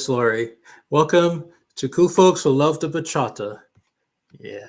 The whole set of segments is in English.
host, Lori. Welcome to Cool Folks Who Love the Bachata. Yeah.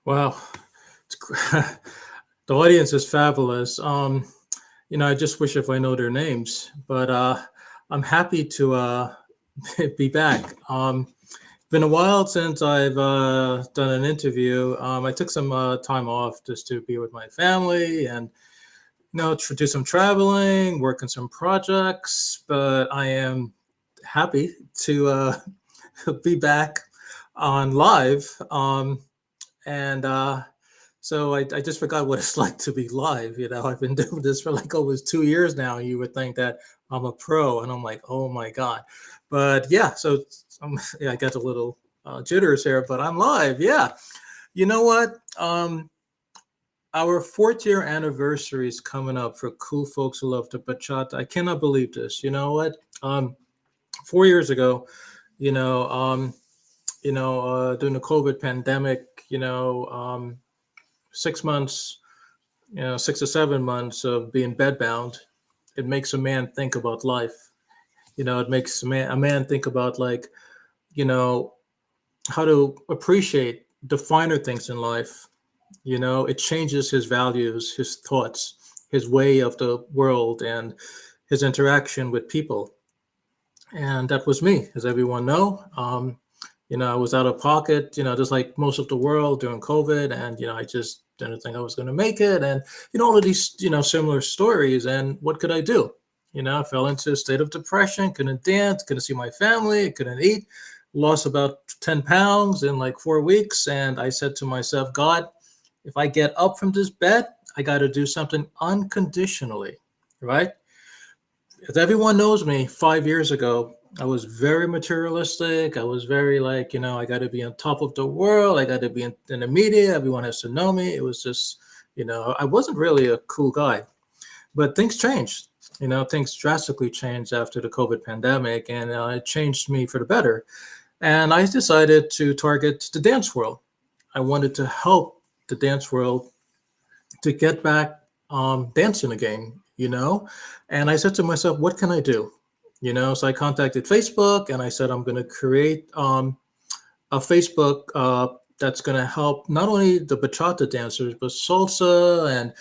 Wow. The audience is fabulous. I just wish if I know their names, but I'm happy to be back. Been a while since I've done an interview. I took some time off just to be with my family and do some traveling, work on some projects. But I am happy to be back on live. So I just forgot what it's like to be live. I've been doing this for like almost 2 years now. You would think that I'm a pro, and I'm like, oh my God. But yeah, so I got a little jitters here, but I'm live. Yeah. You know what? Our 4th year anniversary is coming up for Cool Folks Who Love the Bachata. I cannot believe this. You know what? 4 years ago, during the COVID pandemic, 6 months, 6 or 7 months of being bedbound, it makes a man think about life. It makes a man think about how to appreciate the finer things in life. It changes his values, his thoughts, his way of the world, and his interaction with people. And that was me, as everyone know. I was out of pocket, just like most of the world during COVID. And, I just didn't think I was going to make it. And, all of these, similar stories. And what could I do? I fell into a state of depression, couldn't dance, couldn't see my family, couldn't eat, lost about 10 pounds in like 4 weeks. And I said to myself, God, if I get up from this bed, I got to do something unconditionally, right? As everyone knows me, 5 years ago, I was very materialistic. I was very like, I got to be on top of the world. I got to be in the media. Everyone has to know me. It was just, I wasn't really a cool guy. But things changed. Things drastically changed after the COVID pandemic, and it changed me for the better. And I decided to target the dance world. I wanted to help the dance world to get back dancing again, And I said to myself, what can I do? So I contacted Facebook and I said, I'm going to create a Facebook that's going to help not only the bachata dancers, but salsa and,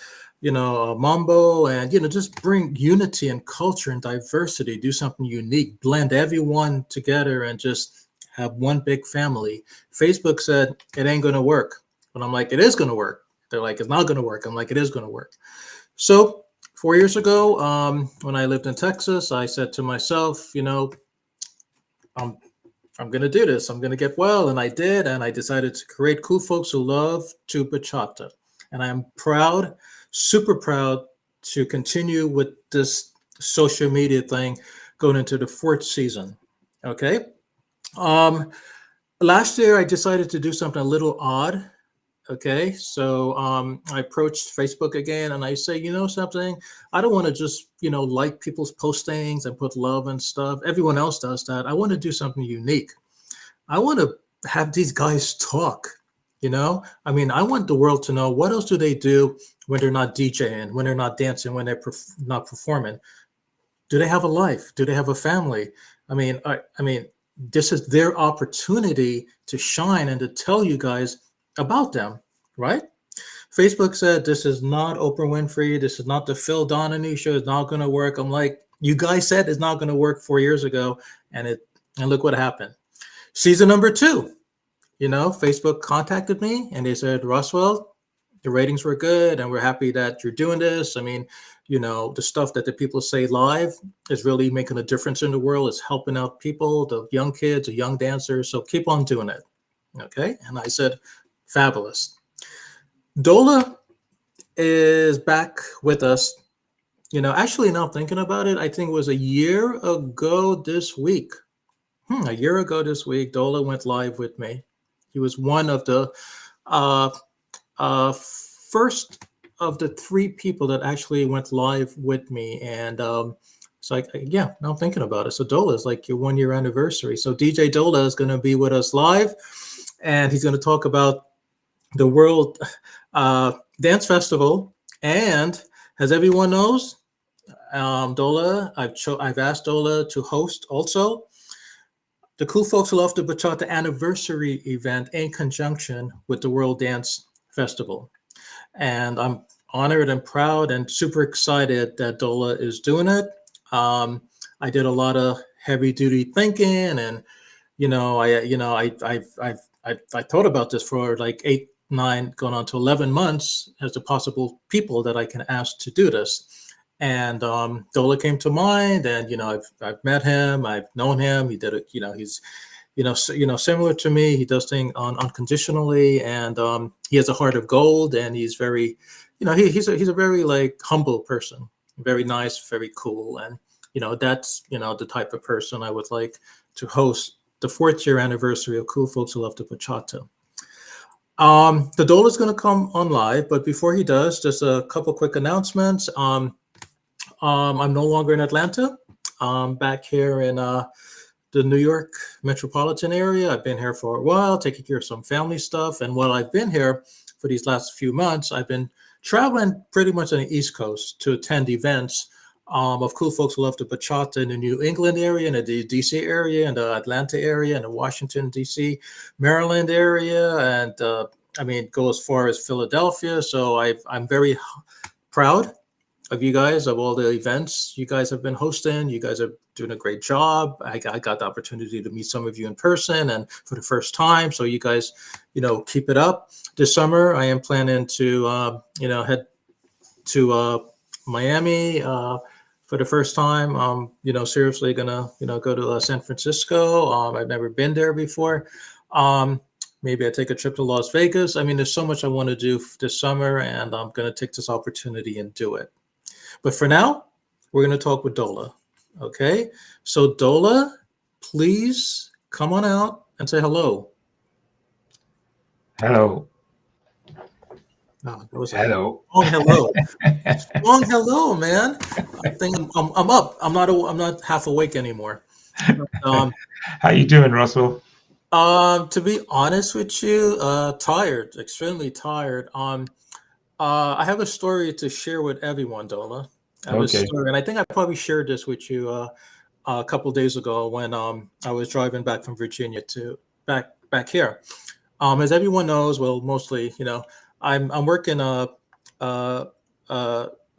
mambo and, just bring unity and culture and diversity, do something unique, blend everyone together and just have one big family. Facebook said, it ain't going to work. But I'm like, it is going to work. They're like, it's not going to work. I'm like, it is going to work. So 4 years ago, when I lived in Texas, I said to myself, I'm going to do this. I'm going to get well. And I did. And I decided to create Cool Folks Who Love to Bachata. And I'm proud, super proud to continue with this social media thing going into the fourth season. Okay. Last year, I decided to do something a little odd. Okay, so I approached Facebook again and I say, something, I don't want to just, like people's postings and put love and stuff. Everyone else does that. I want to do something unique. I want to have these guys talk, I want the world to know what else do they do when they're not DJing, when they're not dancing, when they're not performing. Do they have a life? Do they have a family? This is their opportunity to shine and to tell you guys about them, right? Facebook said, this is not Oprah Winfrey. This is not the Phil Donahue show. It's not going to work. I'm like, you guys said it's not going to work 4 years ago. And look what happened. Season number 2, Facebook contacted me and they said, Roswell, the ratings were good and we're happy that you're doing this. The stuff that the people say live is really making a difference in the world. It's helping out people, the young kids, the young dancers. So keep on doing it. Okay. And I said, fabulous. Dola is back with us. Actually, now thinking about it, I think it was a year ago this week. A year ago this week, Dola went live with me. He was one of the first of the 3 people that actually went live with me. And it's like, yeah, now I'm thinking about it. So Dola is like your 1-year anniversary. So DJ Dola is going to be with us live. And he's going to talk about the World Dance Festival. And as everyone knows, Dola, I've asked Dola to host also the Cool Folks Who Love the Bachata anniversary event in conjunction with the World Dance Festival. And I'm honored and proud and super excited that Dola is doing it. I did a lot of heavy duty thinking and I thought about this for like 8, 9, going on to 11 months as the possible people that I can ask to do this. And Dola came to mind, and I've met him, I've known him. He did it. He's similar to me. He does things unconditionally, and he has a heart of gold. And he's very, he's a very like humble person, very nice, very cool, and that's the type of person I would like to host the 4th year anniversary of Cool Folks Who Love the Bachata. The Dola is going to come on live, but before he does, just a couple quick announcements. I'm no longer in Atlanta. I'm back here in the New York metropolitan area. I've been here for a while, taking care of some family stuff. And while I've been here for these last few months, I've been traveling pretty much on the East Coast to attend events of Cool Folks Who Love the Bachata in the New England area, in the DC area, and the Atlanta area, and the Washington, DC, Maryland area, and go as far as Philadelphia. So I'm very proud of you guys, of all the events you guys have been hosting. You guys are doing a great job. I got the opportunity to meet some of you in person and for the first time. So you guys, keep it up. This summer, I am planning to, head to Miami for the first time. Seriously gonna, go to San Francisco. I've never been there before. Maybe I take a trip to Las Vegas. There's so much I want to do this summer, and I'm going to take this opportunity and do it. But for now, we're going to talk with Dola. Okay, so Dola, please come on out and say hello. Hello. Oh, that was a Hello. strong hello. Strong hello, man. I think I'm up. I'm not half awake anymore. But, How you doing, Russell? to be honest with you, tired, extremely tired. I have a story to share with everyone, Dola. I have a Okay. story, and I think I probably shared this with you a couple days ago when I was driving back from Virginia to back here. As everyone knows, well, mostly, I'm working uh, uh,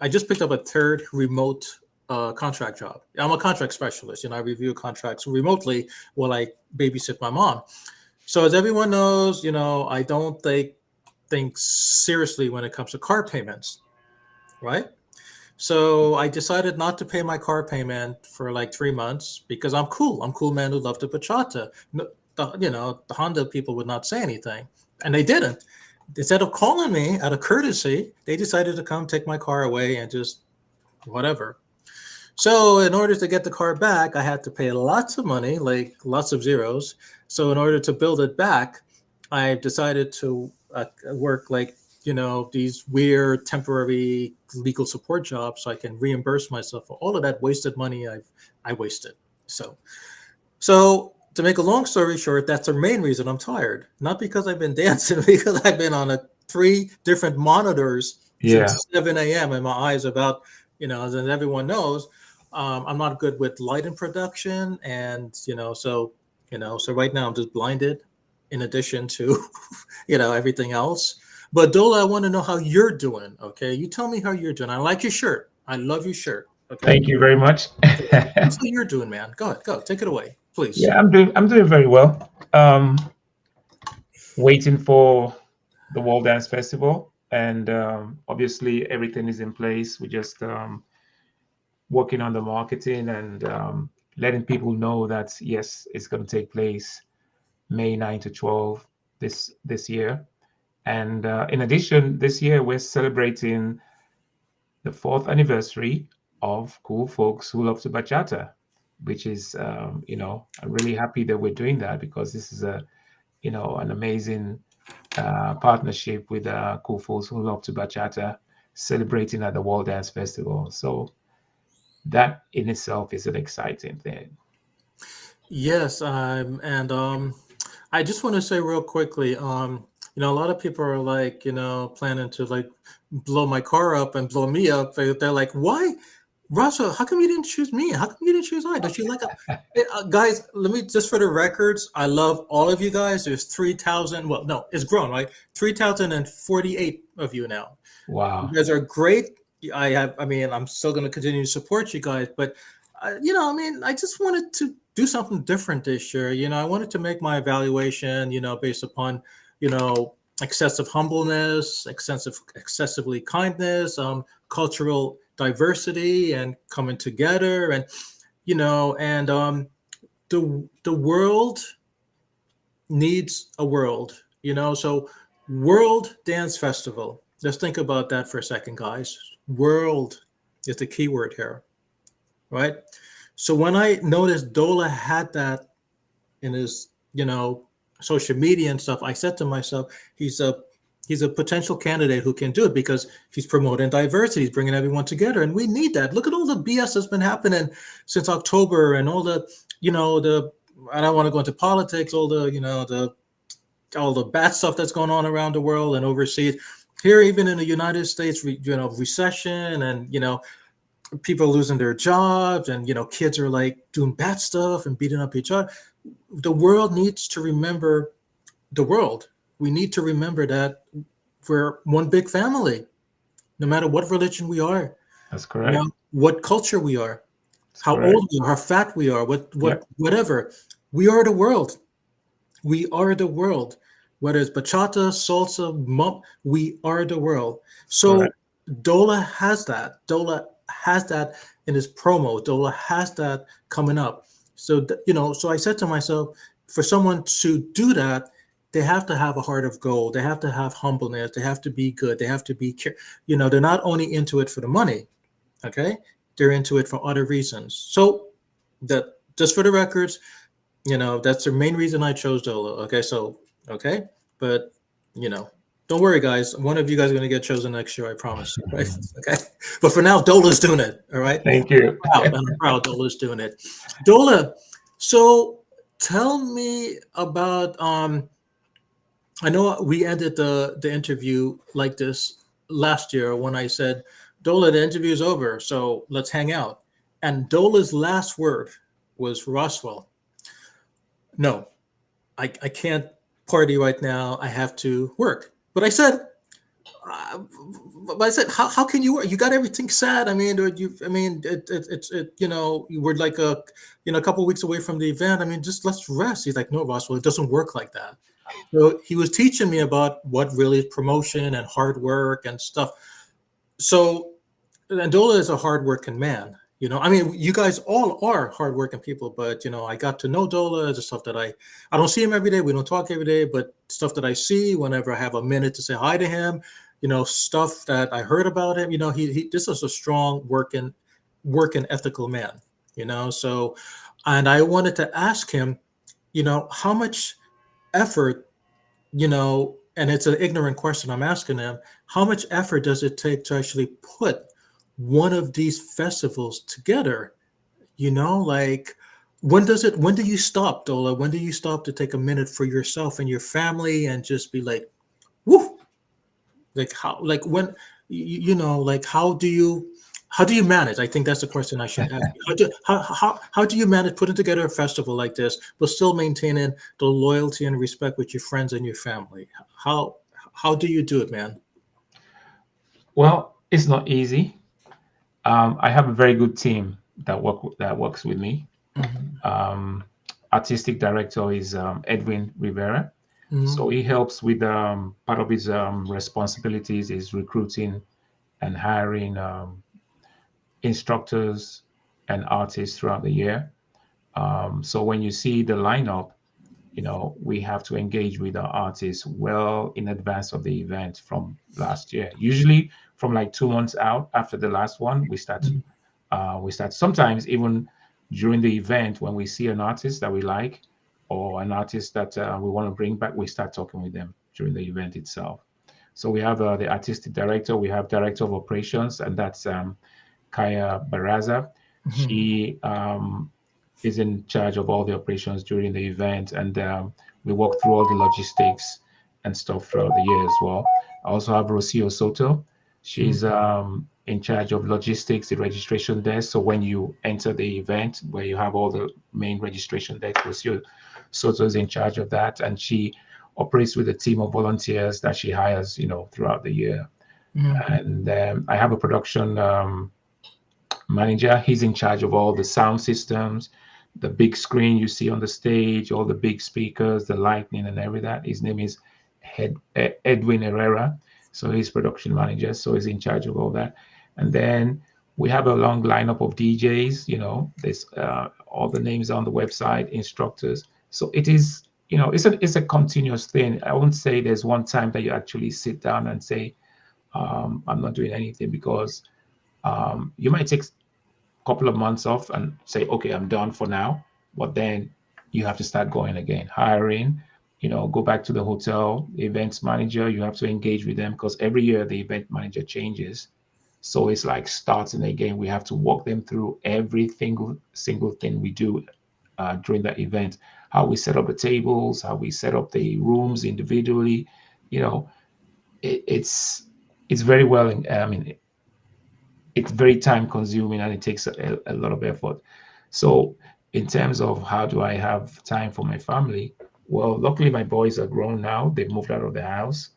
I just picked up a third remote contract job. I'm a contract specialist. I review contracts remotely while I babysit my mom. So as everyone knows, I don't think seriously when it comes to car payments, right? So I decided not to pay my car payment for like 3 months because I'm cool. I'm cool man who loved the bachata. The Honda people would not say anything, and they didn't. Instead of calling me out of courtesy, they decided to come take my car away and just whatever. So in order to get the car back, I had to pay lots of money, like lots of zeros. So in order to build it back, I decided to work like these weird temporary legal support jobs so I can reimburse myself for all of that wasted money I wasted. So to make a long story short, that's the main reason I'm tired. Not because I've been dancing, because I've been on three different monitors Yeah. since 7 a.m. and my eyes about, as everyone knows, I'm not good with light in production, and so right now I'm just blinded. In addition to, everything else. But Dola, I want to know how you're doing. Okay, you tell me how you're doing. I like your shirt. I love your shirt. Okay, Thank you very much. so that's how you're doing, man. Go ahead, go take it away, please. Yeah, I'm doing very well. Waiting for the World Dance Festival, and obviously everything is in place. We're just working on the marketing and letting people know that yes, it's going to take place May 9 to 12 this year. And in addition, this year we're celebrating the fourth anniversary of Cool Folks Who Love to Bachata, which is, I'm really happy that we're doing that because this is an amazing partnership with Cool Folks Who Love to Bachata, celebrating at the World Dance Festival. So that in itself is an exciting thing. Yes, and I just want to say real quickly, a lot of people are like, planning to like blow my car up and blow me up. They're like, why, Russia? How come you didn't choose me? How come you didn't choose I? Don't you like guys? Let me just for the records, I love all of you guys. There's 3,000. Well, no, it's grown, right? 3,048 of you now. You Wow, guys are great. I mean, I'm still going to continue to support you guys, but I just wanted to do something different this year. I wanted to make my evaluation, based upon, you know, excessive humbleness, excessively kindness, cultural diversity, and coming together, and the world needs a world, so World Dance Festival. Let's think about that for a second, guys. World is the key word here, right? So when I noticed Dola had that in his, social media and stuff, I said to myself, he's a potential candidate who can do it because he's promoting diversity, he's bringing everyone together, and we need that. Look at all the BS that's been happening since October, and all the, the I don't want to go into politics, all the bad stuff that's going on around the world and overseas. Here, even in the United States, recession, and people are losing their jobs, and kids are like doing bad stuff and beating up each other. The world needs to remember the world. We need to remember that we're one big family, no matter what religion we are, that's correct. what culture we are, That's how correct. old we are, how fat we are, Yep, whatever. We are the world. We are the world. Whether it's bachata, salsa, we are the world. that's So correct. Dola has that. Dola has that in his promo. Dola has that coming up. So so I said to myself, for someone to do that, they have to have a heart of gold. They have to have humbleness. They have to be good. They have to be, they're not only into it for the money. Okay, they're into it for other reasons. So That just for the records, that's the main reason I chose Dola. Okay, so okay, but you know, don't worry, guys. One of you guys are gonna get chosen next year. I promise. Right? Okay, but for now, Dola's doing it. All right, Thank you. I'm proud Dola's doing it. Dola, so tell me about. I know we ended the interview like this last year when I said, Dola, the interview's over, so let's hang out. And Dola's last word was, Roswell, no, I can't party right now. I have to work. Uh, but I said, how can you work? You got everything set. I mean, you were like a couple of weeks away from the event. I mean, just let's rest. He's like, no, Roswell, it doesn't work like that. So he was teaching me about what really is promotion and hard work and stuff. So Andola is a hardworking man. I mean, you guys all are hardworking people, but I got to know Dola, the stuff that I don't see him every day. We don't talk every day, but stuff that I see whenever I have a minute to say hi to him, stuff that I heard about him. He this is a strong working ethical man. So, and I wanted to ask him, how much effort, and it's an ignorant question I'm asking him, how much effort does it take to actually put one of these festivals together? Like, when do you stop, Dola? When do you stop to take a minute for yourself and your family and just be like, woo? Like how, like when, like how do you manage? I think that's the question I should ask you. How do you manage putting together a festival like this, but still maintaining the loyalty and respect with your friends and your family? How how do you do it, man? Well, it's not easy. I have a very good team that works with me. Hmm. Um, Artistic director is Edwin Rivera. Hmm. So he helps with part of his responsibilities is recruiting and hiring instructors and artists throughout the year. So when you see the lineup, we have to engage with our artists well in advance of the event from last year. Usually from like 2 months out after the last one, we start sometimes even during the event when we see an artist that we like or an artist that we want to bring back, we start talking with them during the event itself. So we have the artistic director, we have director of operations, and that's Kaya Baraza. Hmm. She is in charge of all the operations during the event, and we walk through all the logistics and stuff throughout the year as well. I also have Rocio Soto. She's in charge of logistics, the registration desk. So when you enter the event, where you have all the main registration desk, Rocio Soto is in charge of that, and she operates with a team of volunteers that she hires, throughout the year. Hmm. And I have a production manager. He's in charge of all the sound systems, the big screen you see on the stage, all the big speakers, the lightning, and every that. His name is Edwin Herrera. So he's production manager. So he's in charge of all that. And then we have a long lineup of DJs. There's all the names on the website, instructors. So it is, it's a continuous thing. I won't say there's one time that you actually sit down and say, I'm not doing anything, because you might take couple of months off and say, okay, I'm done for now. But then you have to start going again, hiring, go back to the hotel, the events manager. You have to engage with them because every year the event manager changes. So it's like starting again. We have to walk them through every single thing we do during that event, how we set up the tables, how we set up the rooms individually. You know, it's very well. I mean, it's very time consuming and it takes a lot of effort. So, in terms of how do I have time for my family? Well, luckily my boys are grown now. They've moved out of the house.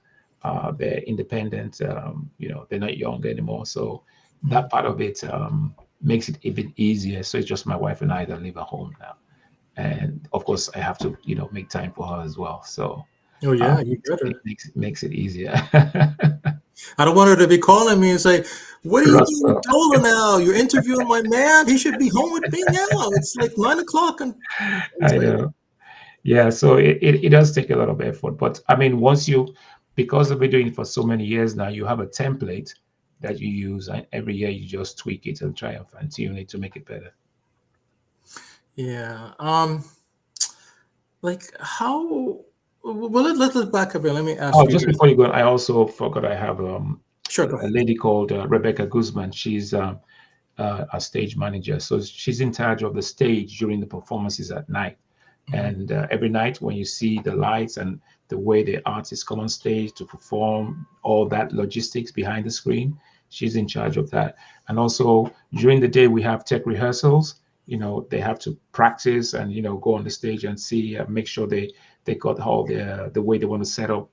They're independent. They're not young anymore. So that part of it makes it even easier. So it's just my wife and I that live at home now. And of course, I have to, make time for her as well. So Oh yeah, you it better. makes it easier. I don't want her to be calling me and say, "What are you doing with Russell, Dola now? You're interviewing my man. He should be home with me now. It's like 9 o'clock." And it's I like, know. Yeah, so it does take a lot of effort. But I mean, because of been doing it for so many years now, you have a template that you use, and every year you just tweak it and try and fine tune it to make it better. Yeah. Like how? Well, let's back up here. Let me ask Oh, you just this. before you go, I also forgot I have Sure, go a ahead. lady called Rebecca Guzman. She's a stage manager, so she's in charge of the stage during the performances at night. Mhm. And every night, when you see the lights and the way the artists come on stage to perform, all that logistics behind the screen, she's in charge of that. And also during the day, we have tech rehearsals. They have to practice and go on the stage and see, make sure they got all the way they want to set up.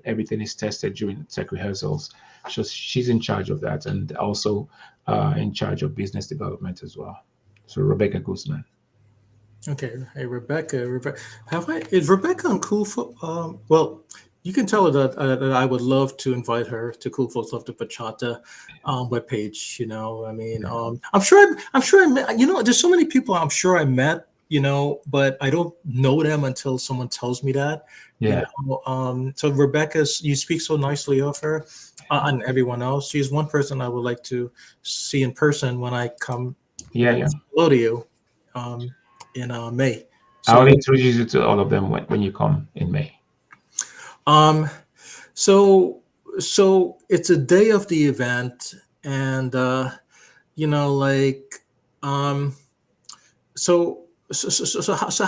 Everything is tested during the tech rehearsals. So she's in charge of that, and also in charge of business development as well. So Rebecca Guzman. Okay. Hey, Rebecca. Rebecca, have I? Is Rebecca on Cool? Well, you can tell her that I would love to invite her to Cool Folks Love to Bachata webpage. I mean, Yeah. I'm sure I met. There's so many people I'm sure I met. But I don't know them until someone tells me that. Yeah. So Rebecca's, you speak so nicely of her, and everyone else. She's one person I would like to see in person when I come, Yeah. Yeah. hello to you, um, in May. I'll So, introduce you to all of them when you come in May. um, so, so it's a day of the event, and like, um, so, so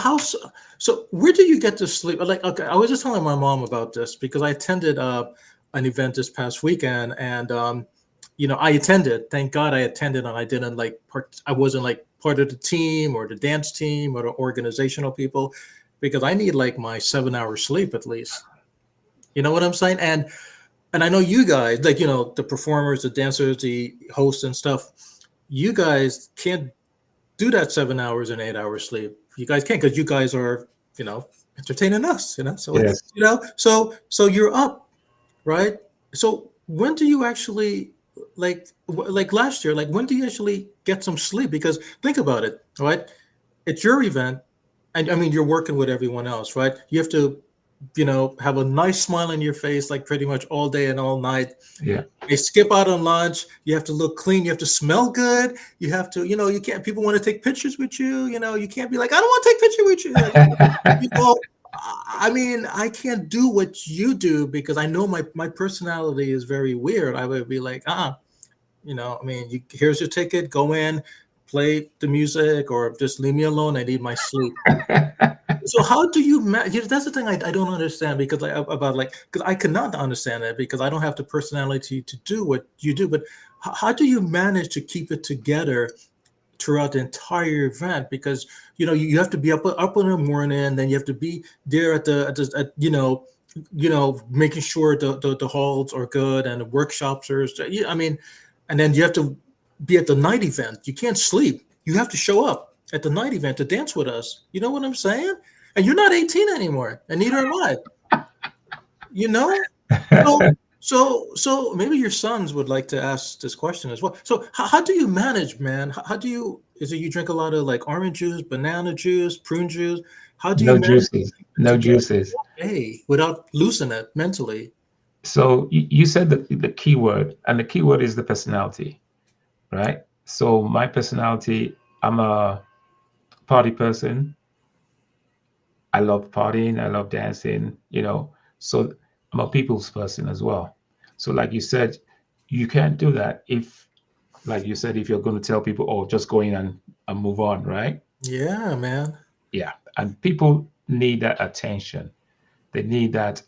where do you get to sleep? Like, okay, I was just telling my mom about this because I attended an event this past weekend, and I attended. Thank God I attended, and I didn't like part. I wasn't like part of the team or the dance team or the organizational people, because I need like my 7 hours sleep at least. You know what I'm saying? And I know you guys, like the performers, the dancers, the hosts, and stuff. You guys can't do that 7 hours and 8 hours sleep. You guys can't, because you guys are, you know, entertaining us. So it's Yes. so you're up, right? So when do you actually, like last year, like when do you actually get some sleep? Because think about it, right? It's your event, and I mean you're working with everyone else, right? You have to, have a nice smile on your face like pretty much all day and all night. Yeah. They skip out on lunch. You have to look clean. You have to smell good. You have to, you can't. People want to take pictures with you. You can't be like, I don't want to take picture with you. You know, I mean, I can't do what you do because I know my personality is very weird. I would be like, I mean, here's your ticket. Go in, play the music, or just leave me alone. I need my sleep. So how do you that's the thing I don't understand, because about like, because I cannot understand it because I don't have the personality to do what you do. But how do you manage to keep it together throughout the entire event? Because you have to be up in the morning, then you have to be there making sure the halls are good and the workshops are. I mean, and then you have to be at the night event. You can't sleep. You have to show up at the night event to dance with us. You know what I'm saying? And you're not 18 anymore, and neither am I. You know, so so maybe your sons would like to ask this question as well. So how do you manage, man? How do you? Is it you drink a lot of like orange juice, banana juice, prune juice? How do you No manage to juices. keep it No together juices. all day without losing it mentally? So you said the key word, and the key word is the personality, right? So my personality, I'm a party person. I love partying. I love dancing. So I'm a people's person as well. So like you said, you can't do that if, like you said, if you're going to tell people, oh, just go in and move on, right? Yeah, man. Yeah. And people need that attention. They need that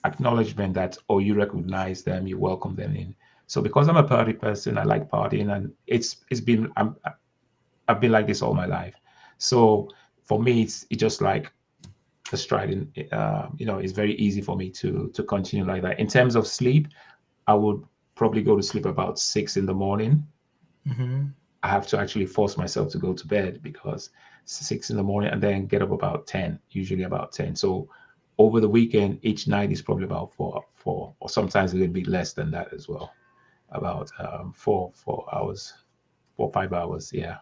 acknowledgement that, oh, you recognize them, you welcome them in. So because I'm a party person, I like partying, and I've been like this all my life. So for me, it's just like a striding. It's very easy for me to continue like that. In terms of sleep, I would probably go to sleep about 6 in the morning. Hmm. I have to actually force myself to go to bed because 6 in the morning, and then get up about 10, usually about 10. So over the weekend, each night is probably about four, or sometimes a little bit less than that as well. About 4 hours, 4 or 5 hours. Yeah.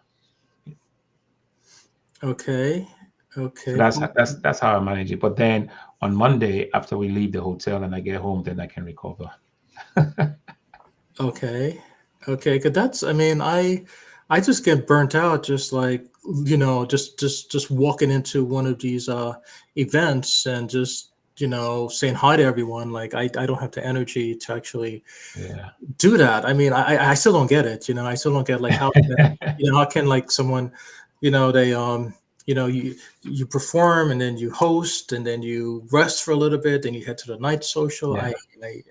Okay. So Okay. that's how I manage it. But then on Monday, after we leave the hotel and I get home, then I can recover. Okay. Okay. Cause that's, I mean, I just get burnt out just just walking into one of these events and just saying hi to everyone. Like I don't have the energy to actually Yeah. do that. I mean, I still don't get it. I still don't get like how can like someone, they you perform and then you host and then you rest for a little bit, then you head to the night social. Yeah. I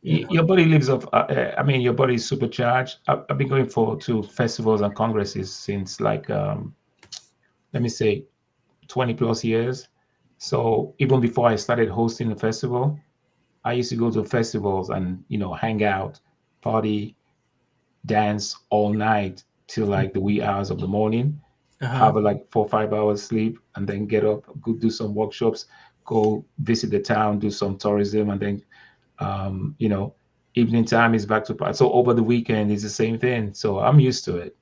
Your body lives off. I mean, your body is supercharged. I've been going to festivals and congresses since like let me say 20 plus years. So even before I started hosting a festival, I used to go to festivals and hang out, party, dance all night till like the wee hours of the morning. uh-huh. Have a like 4 or 5 hours sleep, and then get up, go do some workshops, go visit the town, do some tourism, and then um, you know, evening time is back to party. So over the weekend is the same thing. So I'm used to it.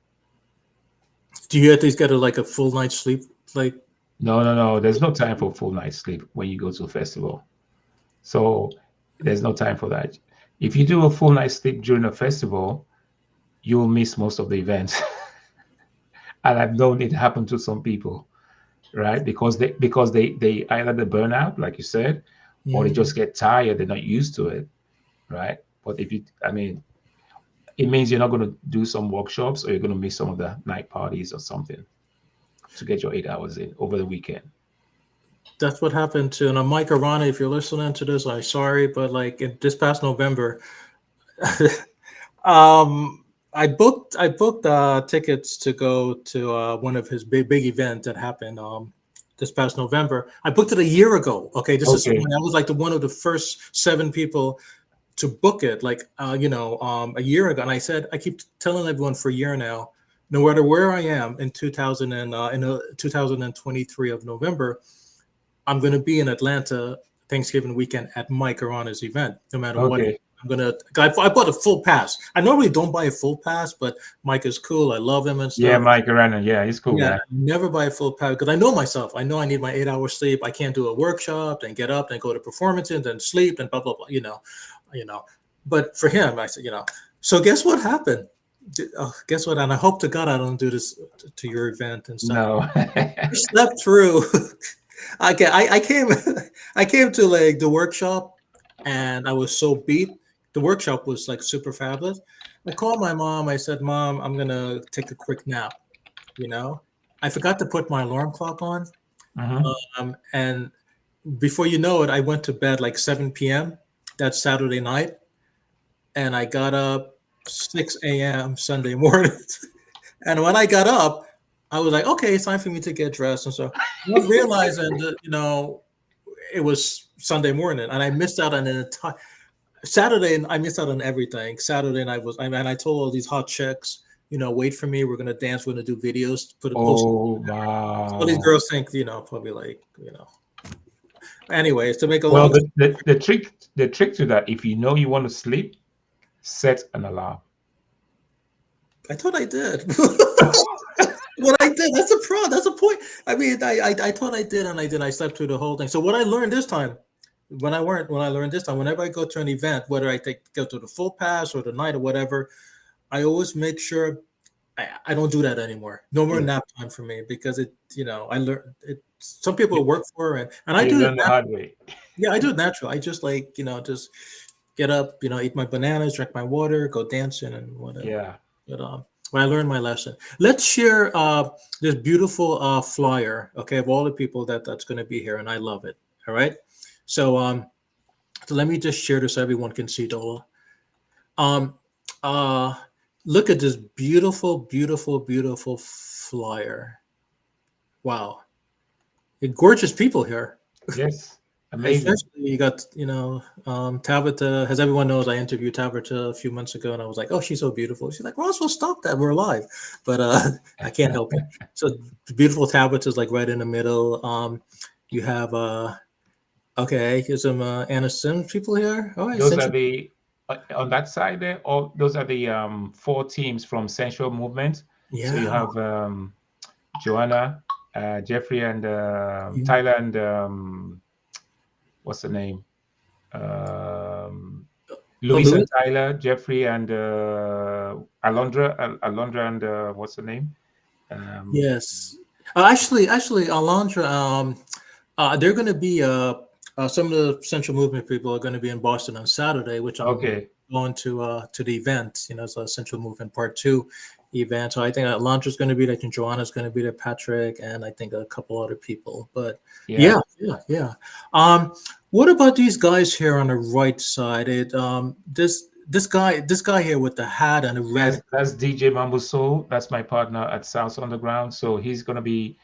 Do you at least get like a full night's sleep? Like, No, no, no. There's no time for full night's sleep when you go to a festival. So there's no time for that. If you do a full night's sleep during a festival, you'll miss most of the events. And I've known it happen to some people, right? Because they either they burn out, like you said, or they mm, just get tired. They're not used to it, right? But if you, I mean, it means you're not going to do some workshops, or you're going to miss some of the night parties or something to get your 8 hours in over the weekend. that's what happened to, and Mike Arana, if you're listening to this, I'm sorry, but like this past November, I booked tickets to go to one of his big event that happened this past November. I booked it a year ago. Okay, this is Okay. someone I was like the one of the first 7 people to book it, like a year ago. And I keep telling everyone for a year now, no matter where I am in 2023 of November, I'm going to be in Atlanta Thanksgiving weekend at Mike Arana's event, no matter what. Okay. I'm gonna. I bought a full pass. I normally don't buy a full pass, but Mike is cool. I love him and Yeah, stuff. Mike Arana. Yeah, he's a cool Yeah, guy. never buy a full pass because I know myself. I know I need my 8 hours sleep. I can't do a workshop, then get up, then go to performances, then sleep, and blah blah blah. You know. But for him, I said, So guess what happened? Guess what? And I hope to God I don't do this to your event and stuff. No. I slept through. I came I came to like the workshop and I was so beat. The workshop was like super fabulous. I called my mom. I said, "Mom, I'm gonna take a quick nap." You know, I forgot to put my alarm clock on, Hmm. and before you know it, I went to bed like 7 p.m. that Saturday night, and I got up 6 a.m. Sunday morning. And when I got up, I was like, "Okay, it's time for me to get dressed." And so, not realizing that it was Sunday morning, and I missed out on an entire Saturday. And I missed out on everything. Saturday night was, I told all these hot chicks, wait for me. We're gonna dance. We're gonna do videos. Put a post. Oh, All these wow. girls think, probably like, Anyways, to make a Well, long, the trick to that, if you know you want to sleep, set an alarm. I thought I did. What I did, that's a pro. That's a point. I mean, I thought I did, and I did. I slept through the whole thing. So what I learned this time, when I learned this time, whenever I go to an event, whether I go to the full pass or the night or whatever, I always make sure I don't do that anymore. No more Yeah. nap time for me because I learned it. Some people You, work for and I you do it. learn the hard way. Yeah, I do it natural. I just like just get up, eat my bananas, drink my water, go dancing, and whatever. Yeah. But I learned my lesson. Let's share this beautiful flyer, okay, of all the people that's going to be here, and I love it. All right, so so let me just share this so everyone can see Dola. Um, uh, Look at this beautiful, beautiful, beautiful flyer. Wow, gorgeous people here. Yes. Amazing. Especially you got, Tabitha, as everyone knows, I interviewed Tabitha a few months ago and I was like, oh, she's so beautiful. She's like, Roswell, stop that. We're alive. But I can't help it. So the beautiful Tabitha is like right in the middle. You have, okay, here's some Anna Sims people here. All right, Those are Central. the on that side there. All those are the four teams from Central Movement. So you Yeah. have Joanna, Jeffrey, and Mhm. Tyler, and what's the name? Um, Oh, Luis Louis? and Tyler, Jeffrey and Alondra, and what's the name? Um, Yes. Actually, Alondra, they're going to be some of the Central Movement people are going to be in Boston on Saturday, which I'm okay, going to the event. You know, it's a Central Movement Part Two event. So I think Alondra's going to be there, and Joanna's going to be there, Patrick, and I think a couple other people. But yeah, yeah, yeah, yeah. Um, what about these guys here on the right side? This guy here with the hat and the red. that's DJ Mambo Soul. That's my partner at South Underground. So he's gonna be,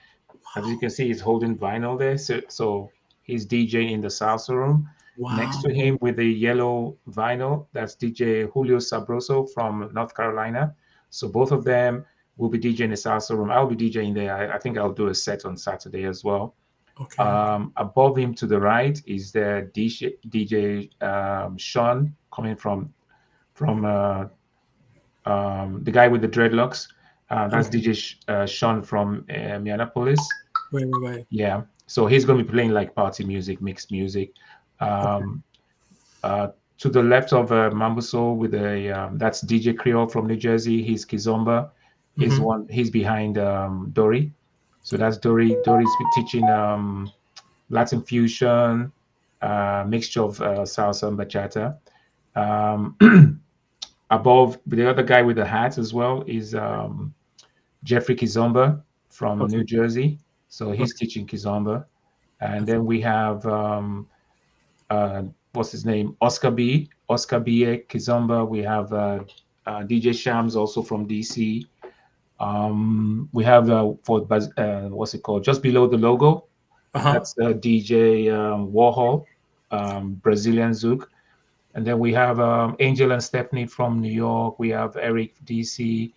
as you can see, he's holding vinyl there. So he's DJing in the salsa room. Next Wow. to him with the yellow vinyl, that's DJ Julio Sabroso from North Carolina. So both of them will be DJing the salsa room. I'll be DJing there. I think I'll do a set on Saturday as well. Okay. Above him to the right is the DJ Sean coming from the guy with the dreadlocks. That's Okay. DJ Sean from Minneapolis. Right. Right. Right. Yeah. So he's going to be playing like party music, mixed music. Okay. Um, uh, to the left of Mambo Soul with a that's DJ Creole from New Jersey. He's Kizomba. Hmm. He's behind Dory. So that's Dory. Dory's teaching Latin fusion, mixture of salsa and bachata. Above the other guy with the hat as well is Jeffrey Kizomba from New Okay. Jersey. So he's Okay. teaching Kizomba. And Okay. then we have uh, what's his name? Oscar B. Kizomba. We have DJ Shams also from DC. We have what's it called? Just below the logo, Uh-huh. that's DJ Warhol, Brazilian Zouk. And then we have Angel and Stephanie from New York. We have Eric DC.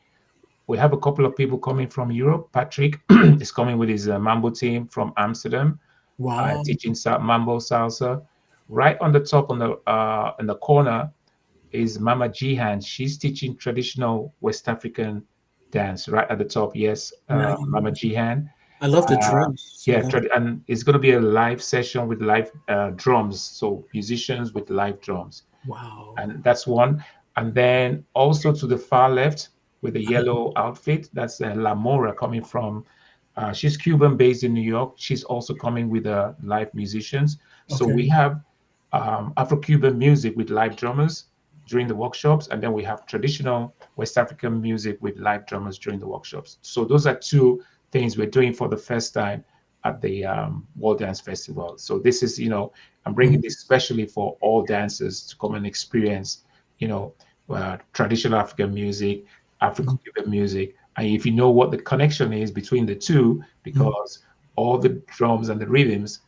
We have a couple of people coming from Europe. Patrick is coming with his Mambo team from Amsterdam, Wow. teaching Mambo salsa. Right on the top, on the in the corner, is Mama Jihan. She's teaching traditional West African dance. Right at the top, yes, Nice. Mama Jihan. I love the Uh, dress. So yeah, that. and it's going to be a live session with live drums. So musicians with live drums, Wow. and that's one. And then also to the far left with the yellow outfit, that's La Mora coming from. She's Cuban based in New York. She's also coming with live musicians. So Okay. we have Afro-Cuban music with live drummers during the workshops, and then we have traditional West African music with live drummers during the workshops. So those are two things we're doing for the first time at the World Dance Festival. So this is, I'm bringing Mhm. this especially for all dancers to come and experience, you know, traditional African music, Mhm. African music, and if you know what the connection is between the two, Mhm. because all the drums and the rhythms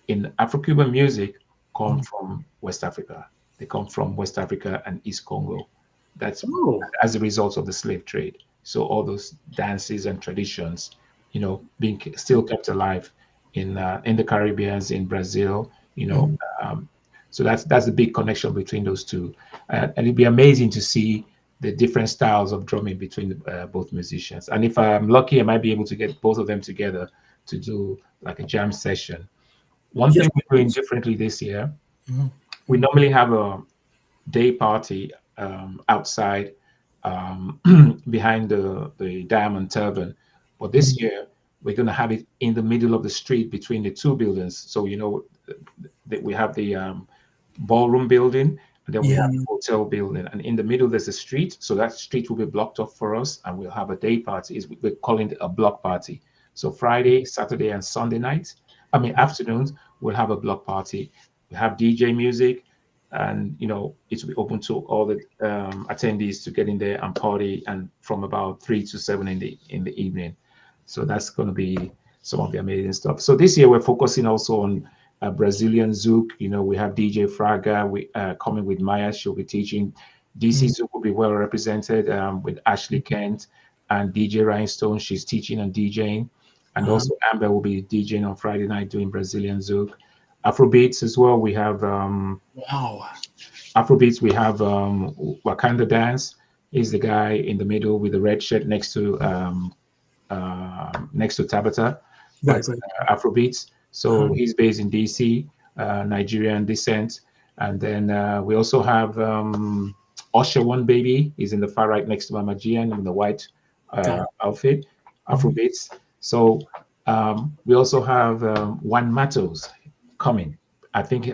in Afro-Cuban music come Mhm. from West Africa. They come from West Africa and East Congo. That's Oh. as a result of the slave trade. So all those dances and traditions, being still kept alive in the Caribbean, in Brazil. You know, Mhm. um, so that's the big connection between those two, and it'd be amazing to see the different styles of drumming between both musicians. And if I'm lucky, I might be able to get both of them together to do like a jam session. One Yes, thing we're doing please. differently this year, Mhm. we normally have a day party outside um, behind the Diamond Turban. But this Mhm. year, we're going to have it in the middle of the street between the two buildings. So, that we have the ballroom building, and then we Yeah. have the hotel building. And in the middle, there's a street. So that street will be blocked off for us, and we'll have a day party. We're calling it a block party. So Friday, Saturday, and Sunday nights, afternoons, we'll have a block party. We have DJ music, and it will be open to all the attendees to get in there and party, and from about 3 to 7 in the evening. So that's going to be some of the amazing stuff. So this year we're focusing also on Brazilian zouk. We have DJ Fraga coming with Maya. She'll be teaching. DC Mhm. Zouk will be well represented with Ashley Kent and DJ Rhinestone. She's teaching and DJing. And Uh-huh. also Amber will be DJing on Friday night doing Brazilian zouk. Afrobeats as well. We have Wow. Afrobeats. We have Wakanda Dance. Is the guy in the middle with the red shirt next to Tabata. Right. That's Right. Afrobeats. Uh-huh. So he's based in DC, Nigerian descent. And then we also have Usher One Baby. He's in the far right next to Mama Gian in the white Okay. outfit. Afrobeats. So we also have Juan Matos coming. I think,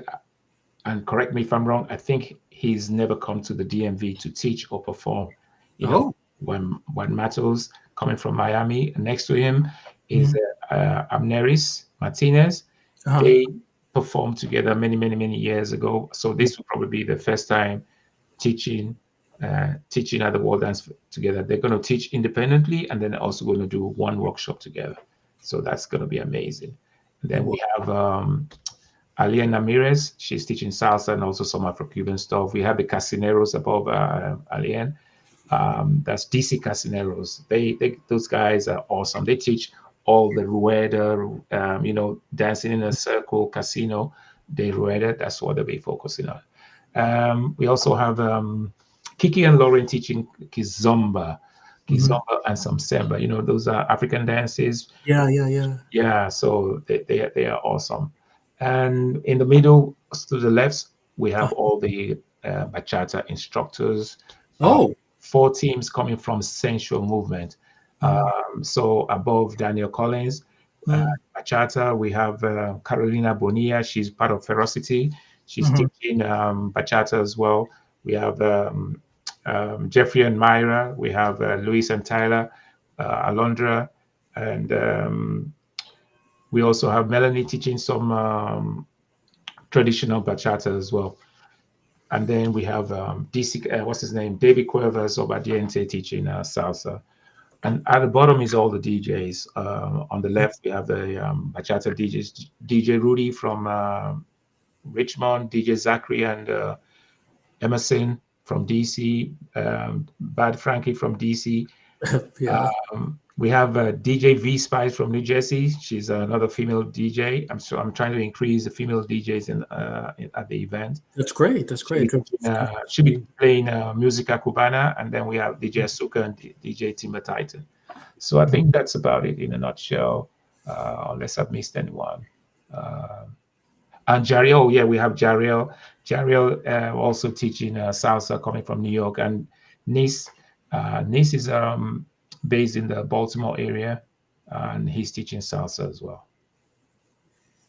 and correct me if I'm wrong, I think he's never come to the DMV to teach or perform. You know, Oh. when Matos coming from Miami, next to him is Mhm. Amneris Martinez. Uh-huh. They performed together many, many, many years ago. So this will probably be the first time teaching teaching at the World Dance together. They're going to teach independently, and then also going to do one workshop together. So that's going to be amazing. And then Wow. we have Alien Ramirez. She's teaching salsa and also some Afro-Cuban stuff. We have the Casineros above Alien. That's DC Casineros. They those guys are awesome. They teach all the rueda, dancing in a circle, casino, de rueda. That's what they'll be focusing on. We also have Kiki and Lauren teaching Mhm. kizomba and some semba. Those are African dances. Yeah, yeah, yeah. Yeah, so they are awesome. And in the middle, to the left, we have Uh, all the bachata instructors. Uh, oh. Four teams coming from Sensual Movement. Mm, So above Daniel Collins, uh, mm, bachata, we have Carolina Bonilla. She's part of Ferocity. She's mhm. teaching bachata as well. We have Jeffrey and Myra. We have Luis and Tyler, Alondra, and we also have Melanie teaching some traditional bachata as well. And then we have DC, what's his name? David Cuevas of Adiente teaching salsa. And at the bottom is all the DJs. On the left, we have the bachata DJs, DJ Rudy from Richmond, DJ Zachary and Emerson from DC, Bad Frankie from DC. Yeah, We have DJ V Spice from New Jersey. She's another female DJ. I'm trying to increase the female DJs at the event. that's great. That's She'll be great. teaching, she'll be playing Musica Cubana, and then we have DJ Asuka and DJ Timber Titan. So I think that's about it in a nutshell, unless I've missed anyone. Uh, and Jariel, yeah, we have Jariel. Jariel also teaching salsa coming from New York, and Nice. Nice is based in the Baltimore area, and he's teaching salsa as well.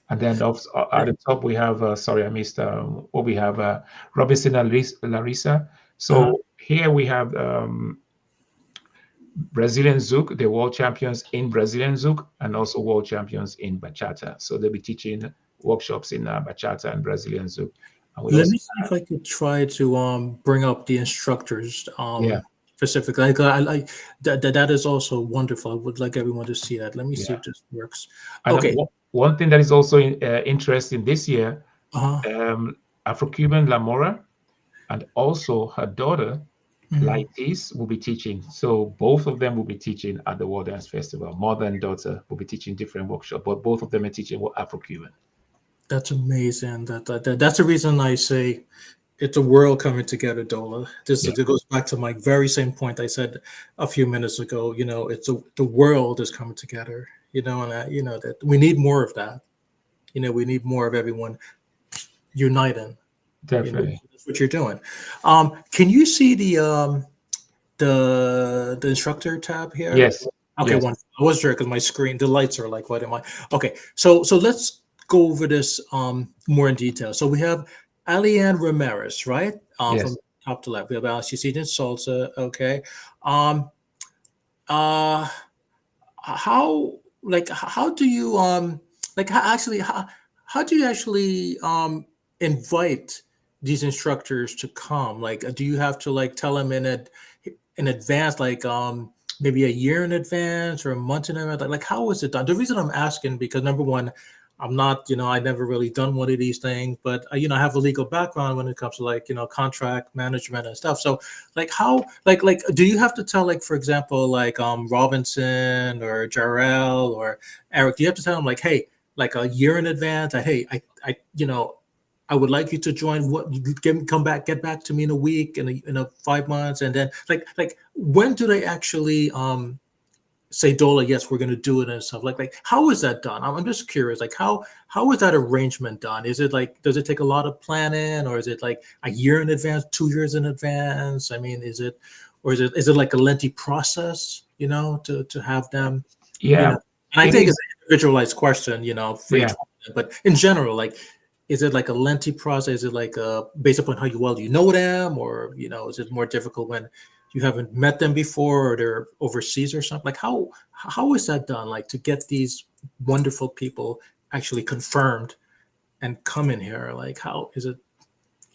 And then at the top we have, sorry, I missed. What we have, Robinson and Larissa. Uh-huh. So here we have Brazilian Zouk, the world champions in Brazilian Zouk, and also world champions in Bachata. So they'll be teaching workshops in Bachata and Brazilian Zouk. And we Let also me see if I could try to bring up the instructors yeah, specifically. I like that is also wonderful. I would like everyone to see that. Let me see yeah. if this works. And Okay. one thing that is also interesting this year, Uh-huh. Afro-Cuban Lamora and also her daughter, Mhm. Laitis, will be teaching. So both of them will be teaching at the World Dance Festival. Mother and daughter will be teaching different workshops, but both of them are teaching Afro-Cuban. That's amazing. That's the reason I say it's a world coming together, Dola. This Yeah, it goes back to my very same point I said a few minutes ago. The world is coming together. And that we need more of that. We need more of everyone uniting. definitely. That's what you're doing. Can you see the instructor tab here? Yes, Okay, yes, one. I was sure because my screen, the lights are like, what am I? Okay, so let's go over this more in detail. So we have Aliane Ramirez, right? From yes. top to left. We have she's eating salsa. Okay. Um. Uh. How how do you like how do you actually invite these instructors to come? Like, do you have to like tell them in advance, like maybe a year in advance or a month in advance? Like how is it done? The reason I'm asking because number one, I'm not, I never really done one of these things, but I have a legal background when it comes to like, contract management and stuff. So like how, do you have to tell like, for example, like Robinson or Jarrell or Eric, do you have to tell them like, hey, like a year in advance, hey, I would like you to join. What you get back to me in a week, in a 5 months, and then like when do they actually say Dola? Yes, we're going to do it and stuff. Like how is that done? I'm just curious. Like how is that arrangement done? Is it like does it take a lot of planning, or is it like a year in advance, 2 years in advance? I mean, is it like a lengthy process? to have them, Yeah, and I it think it's is. an individualized question, for each Yeah. one. But in general, like, is it like a lengthy process? Is it like based upon how well you know them, or is it more difficult when you haven't met them before or they're overseas or something? Like, how is that done? Like, to get these wonderful people actually confirmed and come in here? Like, how is it?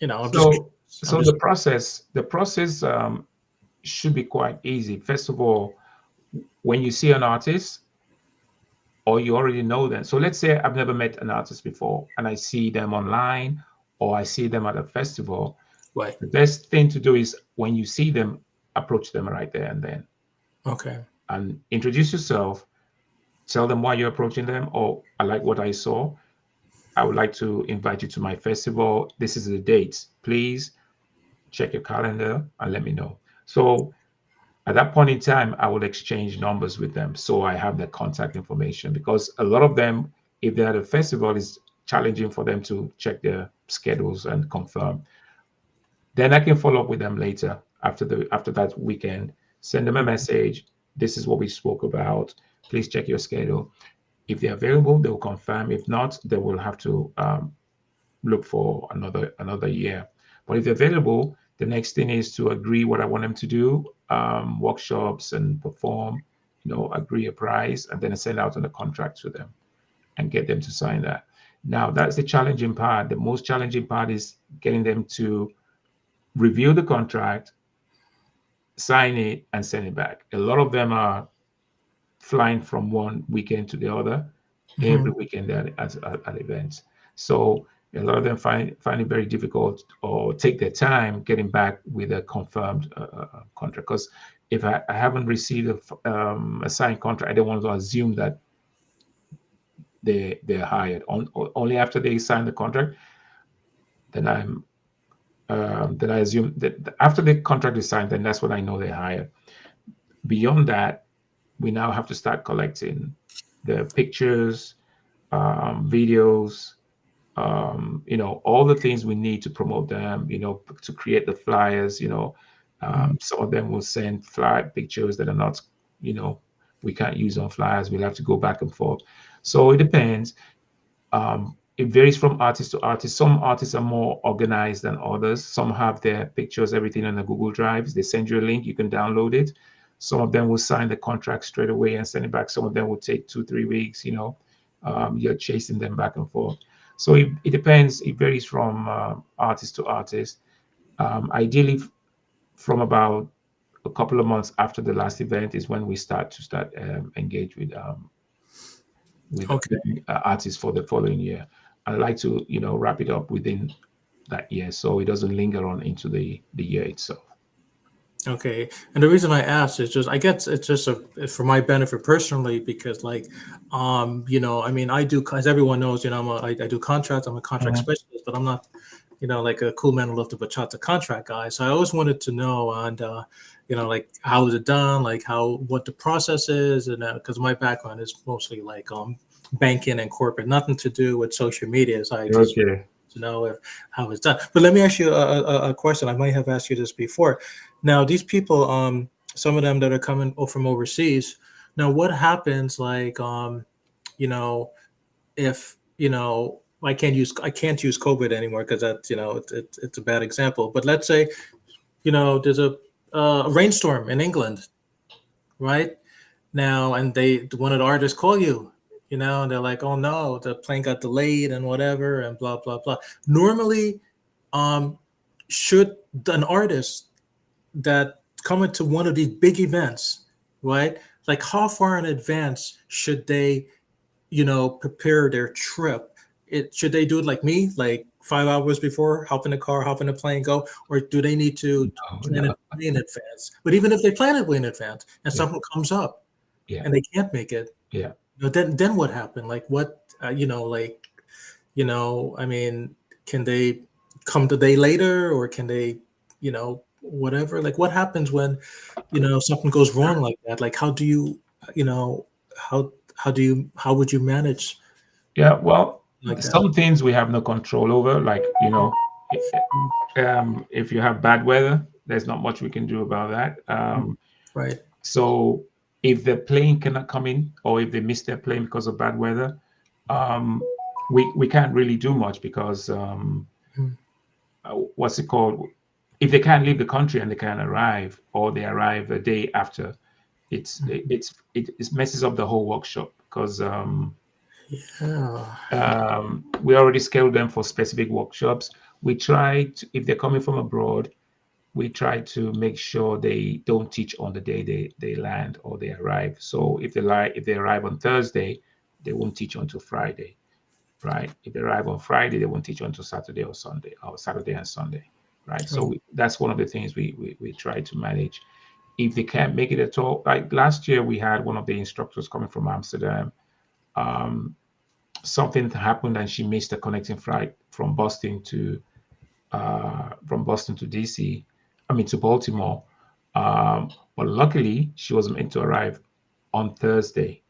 I'm just So, I'm so just the process should be quite easy. First of all, when you see an artist or you already know them. So let's say I've never met an artist before and I see them online or I see them at a festival. right. The best thing to do is when you see them, approach them right there and then Okay. and introduce yourself. Tell them why you're approaching them. Oh, I like what I saw. I would like to invite you to my festival. This is the date. Please check your calendar and let me know. So at that point in time, I will exchange numbers with them. So I have their contact information because a lot of them, if they're at a festival, it's challenging for them to check their schedules and confirm. Then I can follow up with them later after that weekend, send them a message. This is what we spoke about. Please check your schedule. If they're available, they will confirm. If not, they will have to look for another year. But if they're available, the next thing is to agree what I want them to do, workshops and perform, agree a price, and then send out on a contract to them and get them to sign that. Now, that's the challenging part. The most challenging part is getting them to review the contract, sign it, and send it back. A lot of them are flying from one weekend to the other. Every Mhm. weekend they're at events. So a lot of them find it very difficult or take their time getting back with a confirmed contract. Because if I haven't received a signed contract, I don't want to assume that they're hired. Only after they sign the contract, then I assume that after the contract is signed, then that's when I know they're hired. Beyond that, we now have to start collecting the pictures, videos, all the things we need to promote them, to create the flyers, Mhm. some of them will send flyer pictures that are not, we can't use on flyers. We'll have to go back and forth. So it depends. It varies from artist to artist. Some artists are more organized than others. Some have their pictures, everything on the Google Drives. They send you a link, you can download it. Some of them will sign the contract straight away and send it back. Some of them will take 2-3 weeks. You're chasing them back and forth. So it depends. It varies from artist to artist. Ideally, from about a couple of months after the last event is when we start engage with Okay. artists for the following year. I like to wrap it up within that year so it doesn't linger on into the year itself. Okay. And the reason I asked is just, I guess it's just for my benefit personally, because like, I mean, I do, as everyone knows, I do contracts. I'm a contract Mhm. specialist, but I'm not, like a cool man who love the bachata contract guy. So I always wanted to know, and, like, how is it done? Like what the process is. And because my background is mostly like, banking and corporate, nothing to do with social media. So I just Okay. to know how it's done. But let me ask you a question. I might have asked you this before. Now, these people, some of them that are coming from overseas. Now, what happens? Like, if I can't use COVID anymore because that's it's a bad example. But let's say there's a rainstorm in England, right? Now, and one of the artists call you, and they're like, oh no, the plane got delayed and whatever and blah blah blah. Normally, um should an artist that coming to one of these big events, right, like how far in advance should they prepare their trip? Should they do it like me, like 5 hours before, hop in the car, hop in the plane, go, or do they need to Oh, plan no. it way in advance? But even if they plan it way in advance and Yeah. something comes up Yeah. and they can't make it, Yeah. then what happened? Like what, like, I mean, can they come the day later, or can they, whatever? Like what happens when, something goes wrong like that? Like how do you, you know, how would you manage Yeah. Well, like that? some things we have no control over, like if you have bad weather, there's not much we can do about that. Mhm. Right. So if the plane cannot come in, or if they miss their plane because of bad weather, um, we can't really do much because Mm. what's it called? If they can't leave the country and they can't arrive, or they arrive a day after, it messes up the whole workshop because Yeah. we already scheduled them for specific workshops. We try to, if they're coming from abroad, we try to make sure they don't teach on the day they land or they arrive. So if they arrive on Thursday, they won't teach until Friday, right? If they arrive on Friday, they won't teach until Saturday or Sunday, or Saturday and Sunday, right? So Oh, that's one of the things we try to manage. If they can't make it at all, like last year, we had one of the instructors coming from Amsterdam. Um, Something happened and she missed a connecting flight from Boston to DC. I mean to Baltimore. But luckily, she was meant to arrive on Thursday,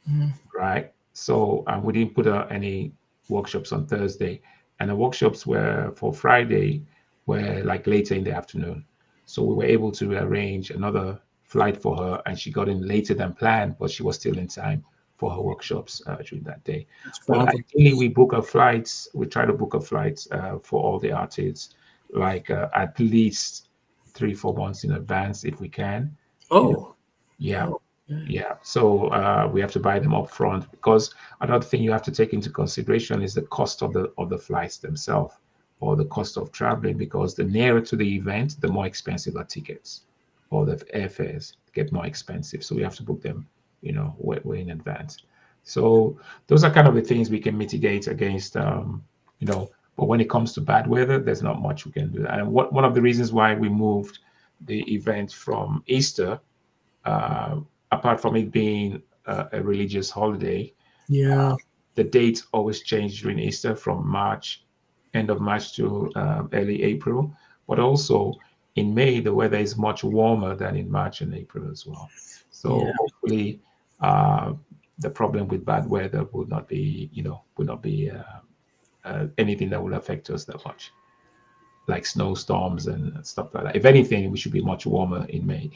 mm, right? So we didn't put any workshops on Thursday, and the workshops were for Friday were like later in the afternoon. So we were able to arrange another flight for her, and she got in later than planned, but she was still in time for her workshops during that day. that's But fabulous. ideally, we book our flights. We try to book our flights for all the artists, like at least 3 4 months in advance if we can. You know, Oh, yeah, oh, yeah. yeah. So we have to buy them up front, because another thing you have to take into consideration is the cost of the flights themselves, or the cost of traveling, because the nearer to the event, the more expensive are tickets, or the airfares get more expensive. So we have to book them, way in advance. So those are kind of the things we can mitigate against, you know. But when it comes to bad weather, there's not much we can do. And one of the reasons why we moved the event from Easter, uh, apart from it being a religious holiday, Yeah. the dates always change during Easter from March, end of March to early April. But also in May, the weather is much warmer than in March and April as well. Yeah. So hopefully, uh, the problem with bad weather would not be anything that will affect us that much, like snowstorms and stuff like that. If anything, we should be much warmer in May.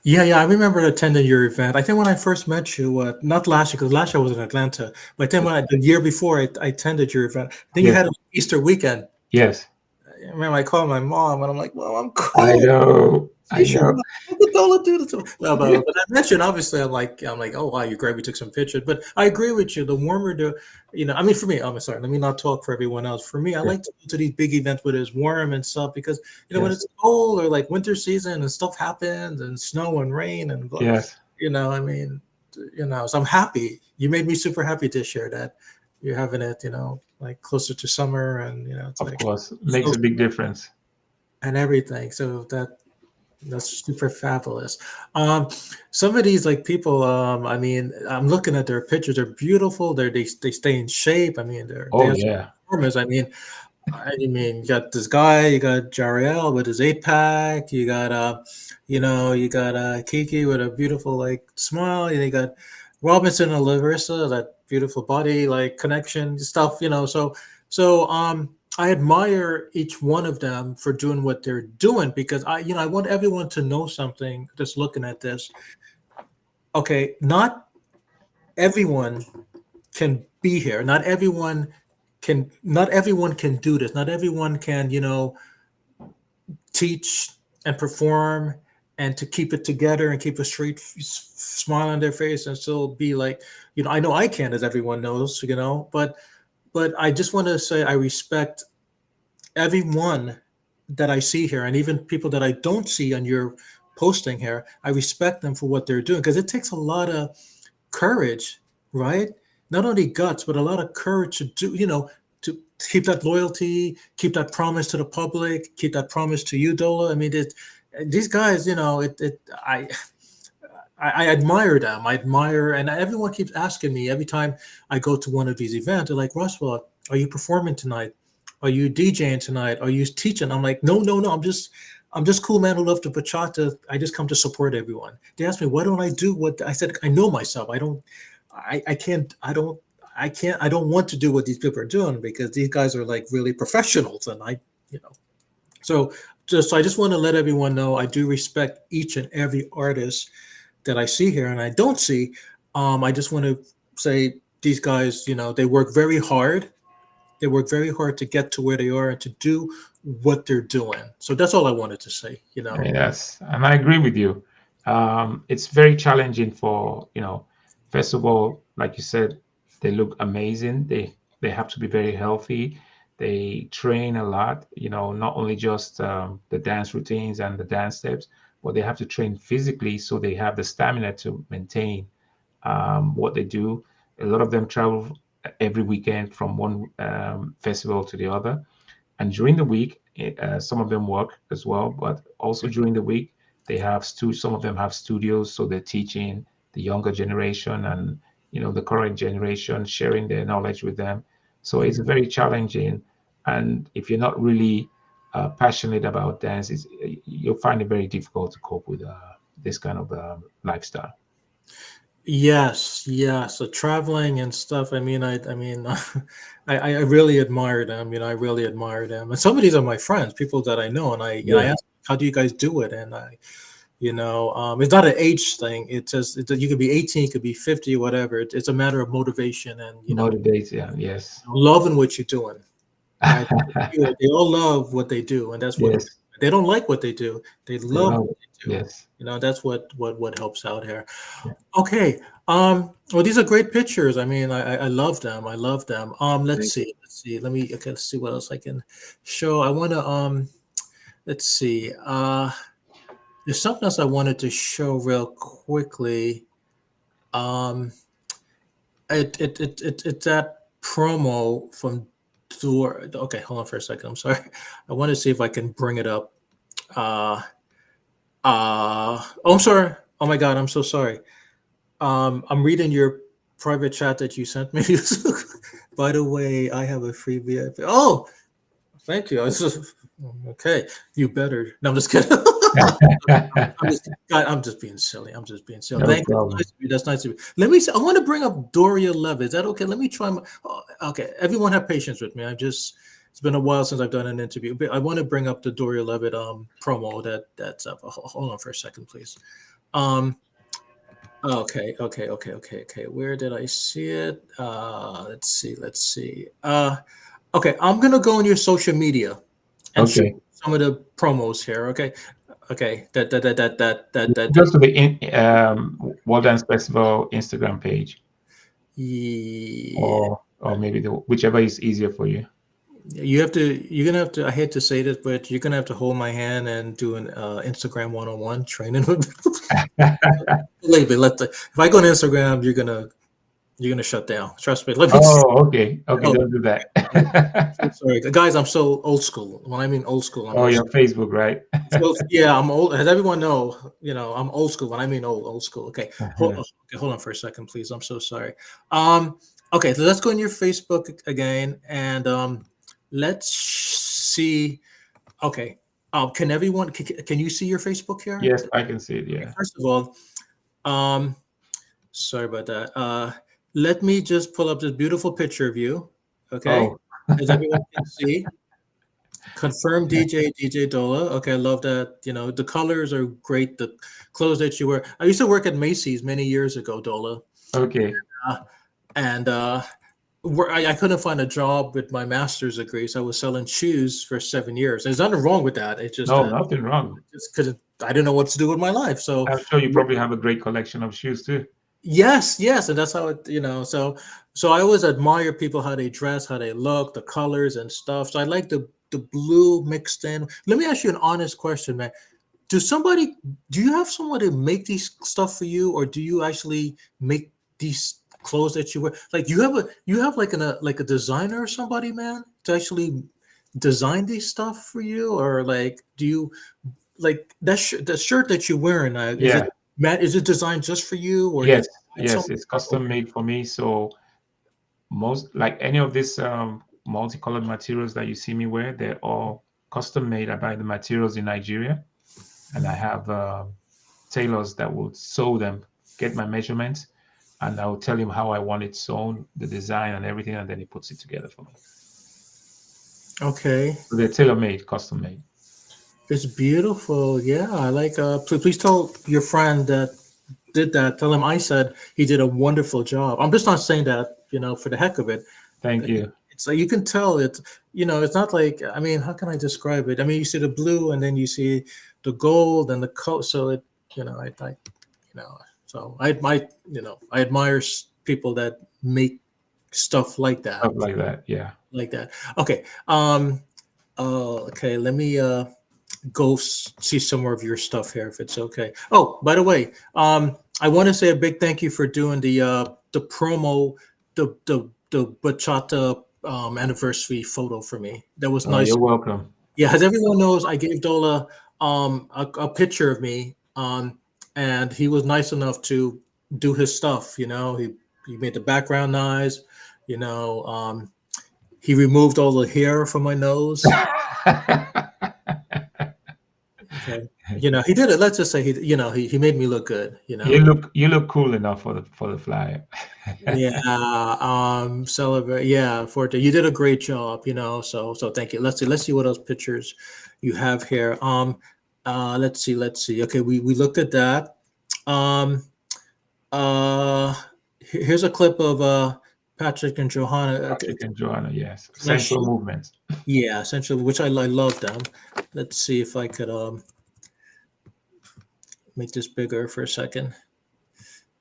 Yeah, yeah, I remember attending your event. I think when I first met you, not last year, because last year I was in Atlanta, but then the year before I attended your event. I think you Yes, had it on Easter weekend. yes, I remember I called my mom and I'm like, "Well, I'm I cold. know, You I sure? know. What the Dola do to me?" No, but I mentioned obviously I'm like, oh wow, you're great. We took some pictures, but I agree with you. The warmer I mean, for me, I'm sorry. Let me not talk for everyone else. For me, I Yes, like to go to these big events where it's warm and stuff because when yes, it's cold or like winter season and stuff happens and snow and rain and yes. I mean, so I'm happy. You made me super happy to share that you're having it, like closer to summer and it's Of like course, makes snow a big difference. and everything. So that's super fabulous. Um, some of these like people, I mean, I'm looking at their pictures. They're beautiful. They stay in shape. I mean, they Oh have some yeah, performance. You got this guy. You got Jariel with his 8 pack. You got Kiki with a beautiful like smile. And you got Robinson and Larissa, that beautiful body like connection stuff. I admire each one of them for doing what they're doing because I want everyone to know something. Just looking at this, okay, not everyone can be here. Not everyone can do this. Not everyone can, teach and perform and to keep it together and keep a straight smile on their face and still be like, I know I can, as everyone knows, but I just want to say I respect everyone that I see here and even people that I don't see on your posting here. I respect them for what they're doing because it takes a lot of courage, right? Not only guts, but a lot of courage to do, to keep that loyalty, keep that promise to the public, keep that promise to you, Dola. I mean, these guys, I admire them. I admire, and everyone keeps asking me every time I go to one of these events. They're like, Roswell, are you performing tonight? Are you DJing tonight? Are you teaching? I'm like, no, no, no. I'm just cool man who love to bachata. I just come to support everyone. They asked me, why don't I do what I said? I know myself. I can't, I don't want to do what these people are doing because these guys are like really professionals. And you know, so I just want to let everyone know I do respect each and every artist that I see here and I don't see. I just want to say these guys, they work very hard. They work very hard to get to where they are and to do what they're doing. So that's all I wanted to say. Yes, and I agree with you. It's very challenging for, first of all, like you said, they look amazing. They have to be very healthy. They train a lot, not only just the dance routines and the dance steps, but they have to train physically so they have the stamina to maintain what they do. A lot of them travel every weekend from one festival to the other. And during the week, some of them work as well, but also during the week, they have some of them have studios, so they're teaching the younger generation and the current generation, sharing their knowledge with them. So it's very challenging, and if you're not really passionate about dance, you'll find it very difficult to cope with this kind of lifestyle. Yes, yeah. So traveling and stuff. I mean, I really admire them. I really admire them. And some of these are my friends, people that I know, and I Yeah, ask, how do you guys do it? And it's not an age thing. It's just you could be 18, you could be 50, whatever. It's a matter of motivation and motivates. Yeah, yes, loving what you're doing. Right? They all love what they do, and that's what yes, they don't like what they do. They they love love what it. they do. Yes, That's what helps out here. yeah. Okay. Well, these are great pictures. I mean, I love them. I love them. Let's Thank you. see. Let's see. Okay, let's see what else I can show. I want to let's see. There's something else I wanted to show real quickly. Um, it's that promo from Door. Okay, hold on for a second. I'm sorry. I want to see if I can bring it up. Uh, oh, I'm sorry. Oh my God, I'm so sorry. I'm reading your private chat that you sent me. By the way, I have a free VIP. Oh, thank you. Okay. You better. No, I'm just kidding. I'm just being silly. I'm just being silly. No Thank you. problem. That's nice of you. Let me. I want to bring up Doria Levitt. Is that okay? Let me try. Okay. Everyone have patience with me. It's been a while since I've done an interview, but I want to bring up the Doria Levitt promo that's up. Hold on for a second, please. Um, okay. Where did I see it? Let's see. Okay, I'm gonna go on your social media and show Okay. some of the promos here. Okay. That. Just to the World Dance Festival Instagram page, Yeah. or maybe whichever is easier for you. You're gonna have to. I hate to say this, but you're gonna have to hold my hand and do an Instagram one-on-one training with me. Believe me, if I go on Instagram, you're gonna shut down. Trust me. Let me. Oh, okay. Okay, Oh, don't do I'm so that. sorry, guys. I'm so old school. When I mean old school, I'm Oh, old your school. Facebook, right? So yeah, I'm old. As everyone know, I'm old school. When I mean old school. Okay, hold on for a second, please. I'm so sorry. Um, okay, so let's go on your Facebook again, and let's see. Okay, can everyone? Can you see your Facebook here? Yes, I can see it. Okay, Yeah. first of all, um, sorry about that. Let me just pull up this beautiful picture of you. Okay, Oh, as everyone can see. Confirmed DJ Dola. Okay, I love that. The colors are great. The clothes that you wear. I used to work at Macy's many years ago, Dola, okay. uh, and I couldn't find a job with my master's degree, so I was selling shoes for 7 years. There's nothing wrong with that. It's just No, that nothing wrong. just because I didn't know what to do with my life. So I'm sure you probably have a great collection of shoes too. yes, and that's how it. So I always admire people how they dress, how they look, the colors and stuff. So I like the blue mixed in. Let me ask you an honest question, man. Do you have someone to make these stuff for you, or do you actually make these clothes that you wear? Like you have like a designer or somebody, man, to actually design these stuff for you, or like do you like the shirt that you're wearing? Is it Yeah. Matt? Is it designed just for you, or did Yes. you find Yes. someone? It's custom made for me. So most like any of these multicolored materials that you see me wear, they're all custom made. I buy the materials in Nigeria, and I have tailors that will sew them, get my measurements, and I'll tell him how I want it sewn, the design and everything, and then he puts it together for me. Okay, So they're tailor made, custom made. it's beautiful. Yeah, I like. Please tell your friend that. did that, tell him I said he did a wonderful job. I'm just not saying that, for the heck of it. Thank you. It's like you can tell it's, it's not like, I mean, how can I describe it? I mean, you see the blue and then you see the gold and the color. So it, so I admire people that make stuff like that, Stuff like that. Yeah. like that. Okay. Okay. Let me, go see some more of your stuff here if it's okay. Oh, by the way, I want to say a big thank you for doing the promo, the bachata anniversary photo for me. That was Oh, you're nice. welcome. Yeah, as everyone knows, I gave Dola a picture of me, and he was nice enough to do his stuff. He made the background nice. You know, he removed all the hair from my nose. Okay. He did it. Let's just say he made me look good. You look cool enough for the flyer. Yeah. Celebrate. Yeah. You did a great job. So thank you. Let's see what else pictures you have here. Let's see. Okay, we looked at that. Um, here's a clip of Patrick and Johanna. Patrick and Joanna, yes. Can I Sensual movement. Yeah, essentially, which I love them. Let's see if I could make this bigger for a second.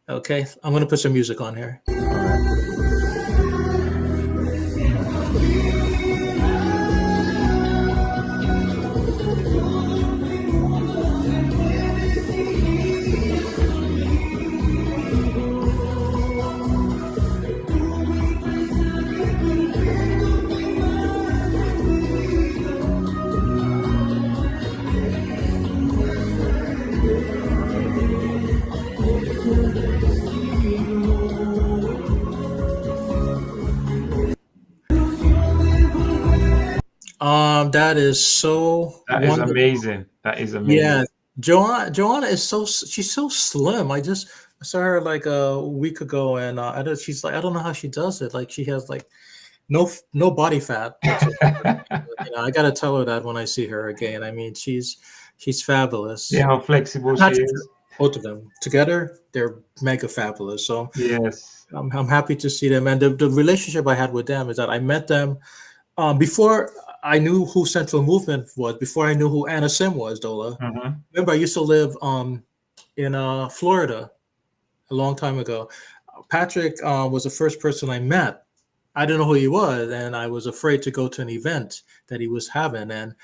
Okay, I'm gonna put some music on here. That is so That is wonderful. amazing. That is Yeah, amazing. Joanna is she's so slim. I saw her like a week ago, and she's like, I don't know how she does it. Like she has like no body fat whatsoever. I gotta tell her that when I see her again. I mean, she's Yeah, fabulous. how flexible she Not is. both of them together, they're mega fabulous. So Yes. I'm happy to see them. And the relationship I had with them is that I met them before I knew who Central Movement was, before I knew who Anna Sim was, Dola. Hmm. Remember, I used to live in Florida a long time ago. Patrick was the first person I met. I didn't know who he was, and I was afraid to go to an event that he was having. And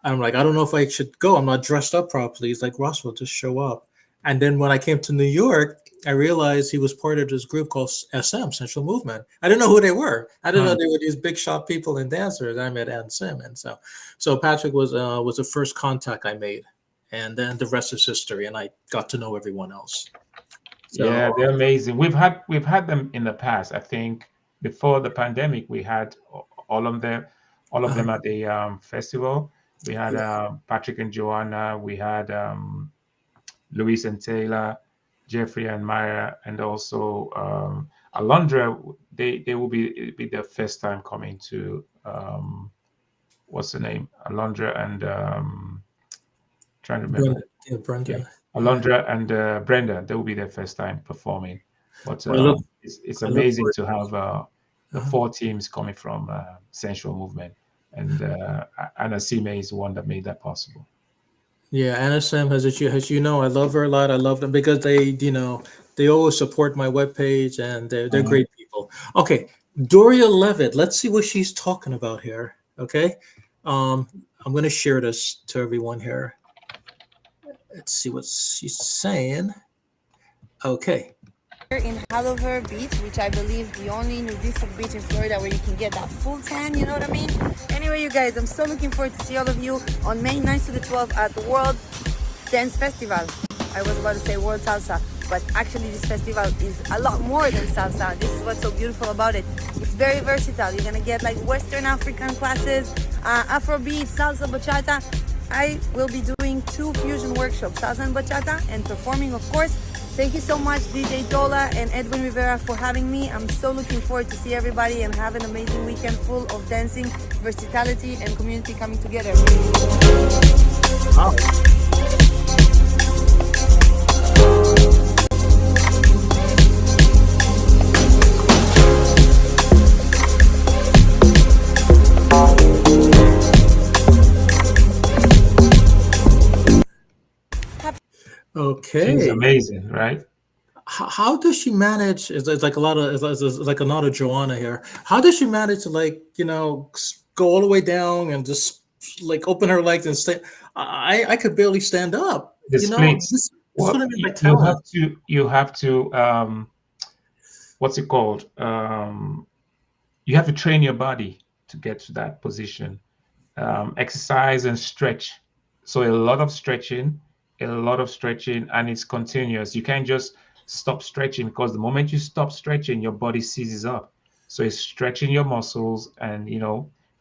I'm like, I don't know if I should go. I'm not dressed up properly. He's like, Roswell, just show up. And then when I came to New York, I realized he was part of this group called SM, Central Movement. I didn't know who they were. I didn't know they were these big shot people and dancers. I met Ann Sim, and so Patrick was the first contact I made, and then the rest is history. And I got to know everyone else. So Yeah, they're amazing. We've had them in the past. I think before the pandemic, we had all of them at the festival. We had Patrick and Joanna. We had Luis and Taylor, Jeffrey and Maya, and also Alondra. They will be their first time coming to what's the name? Alondra and trying to remember. Brenda. Yeah, Alondra and Brenda. They will be their first time performing. But Well, look, it's I look amazing forward to have the uh-huh. four teams coming from Sensual Movement, and Anna Sime is the one that made that possible. Yeah, Anna Sam I love her a lot. I love them because they always support my webpage and they're Mhm. great people. Okay, Doria Levitt. Let's see what she's talking about here. Okay, um, I'm gonna share this to everyone here. Let's see what she's saying. Okay. In Hanover Beach, which I believe the only nudistic beach in Florida where you can get that full tan, you know what I mean? Anyway, you guys, I'm so looking forward to see all of you on May 9th to the 12th at the World Dance Festival. I was about to say World Salsa, but actually this festival is a lot more than salsa. This is what's so beautiful about it. It's very versatile. You're gonna get like Western African classes, Afrobeat, salsa, bachata. I will be doing 2 fusion workshops, salsa and bachata, and performing, of course. Thank you so much, DJ Dola and Edwin Rivera, for having me. I'm so looking forward to see everybody and have an amazing weekend full of dancing, versatility, and community coming together. Wow. She's Okay. amazing, right? How does she manage? It's like a lot of it's like a lot of Joanna here. How does she manage to like go all the way down and just like open her legs and stay? I could barely stand up. The splits. This is what Well, I mean by you talent. have to what's it called? You have to train your body to get to that position. Exercise and stretch. So a lot of stretching, and it's continuous. You can't just stop stretching, because the moment you stop stretching, your body seizes up. So it's stretching your muscles and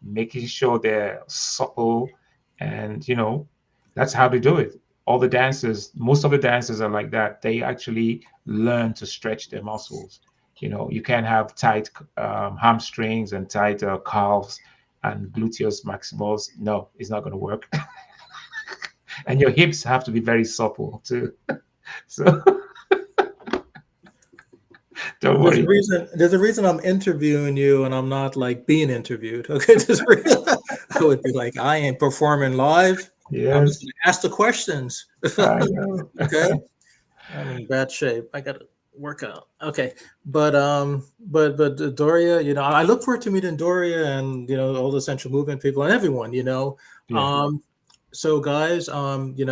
making sure they're supple, and that's how they do it. All the dancers, most of the dancers are like that. They actually learn to stretch their muscles. You can't have tight hamstrings and tight calves and gluteus maximus. No, it's not going to work. And your hips have to be very supple too. So don't There's a worry. reason. There's a reason I'm interviewing you, and I'm not like being interviewed. Okay, I would be like, I ain't performing live. I'm just Yes, gonna ask the questions. I know. Okay, I'm in bad shape. I gotta work out. Okay, but Doria, I look forward to meeting Doria and all the Central Movement people and everyone. Yeah. So guys, you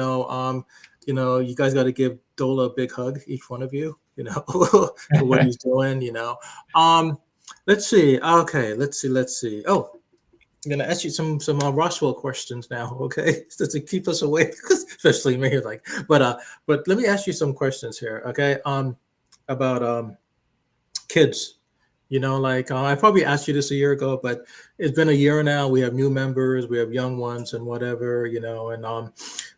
guys got to give Dola a big hug, each one of you, for what he's doing. Let's see. Okay, let's see. Oh, I'm gonna ask you some Roswell questions now, okay? Just to keep us awake, especially me. Like, but let me ask you some questions here, okay? About kids. I probably asked you this a year ago, but it's been a year now. We have new members, we have young ones, and whatever, and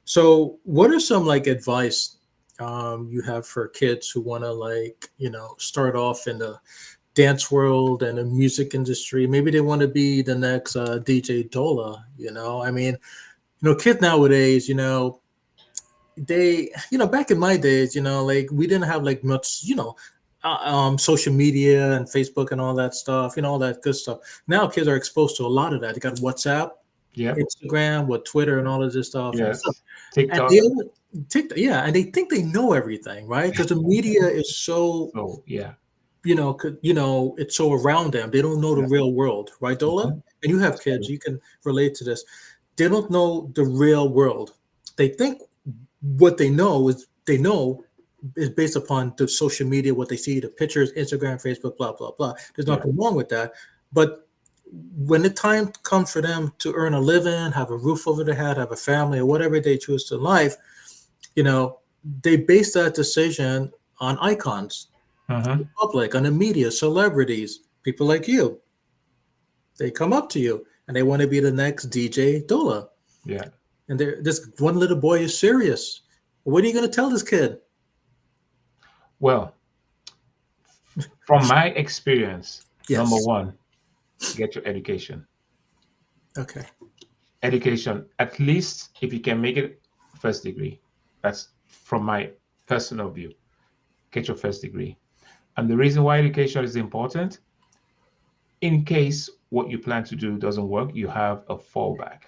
so what are some like advice you have for kids who want to start off in the dance world and the music industry? Maybe they want to be the next DJ Dola. I mean, kids nowadays, they, back in my days, like we didn't have like much, social media and Facebook and all that stuff, all that good stuff. Now kids are exposed to a lot of that. They got WhatsApp, Yep. Instagram, with Twitter and all of this stuff, Yes. and TikTok. they yeah, and they think they know everything, right? Because the media is so So yeah. it's so around them. They don't know the Yeah. real world, right, Dola? Mhm. And you have That's kids, true. you can relate to this. They don't know the real world. They think what they know is based upon the social media, what they see, the pictures, Instagram, Facebook, blah, blah, blah. There's Yeah. nothing wrong with that. But when the time comes for them to earn a living, have a roof over their head, have a family, or whatever they choose to life, they base that decision on icons, the Mhm. public, on the media, celebrities, people like you. They come up to you and they want to be the next DJ Dola. Yeah. And this one little boy is serious. What are you going to tell this kid? Well, from my experience, number Yes. one, get your education. Okay. Education, at least if you can make it first degree. That's from my personal view. Get your first degree. And the reason why education is important, in case what you plan to do doesn't work, you have a fallback.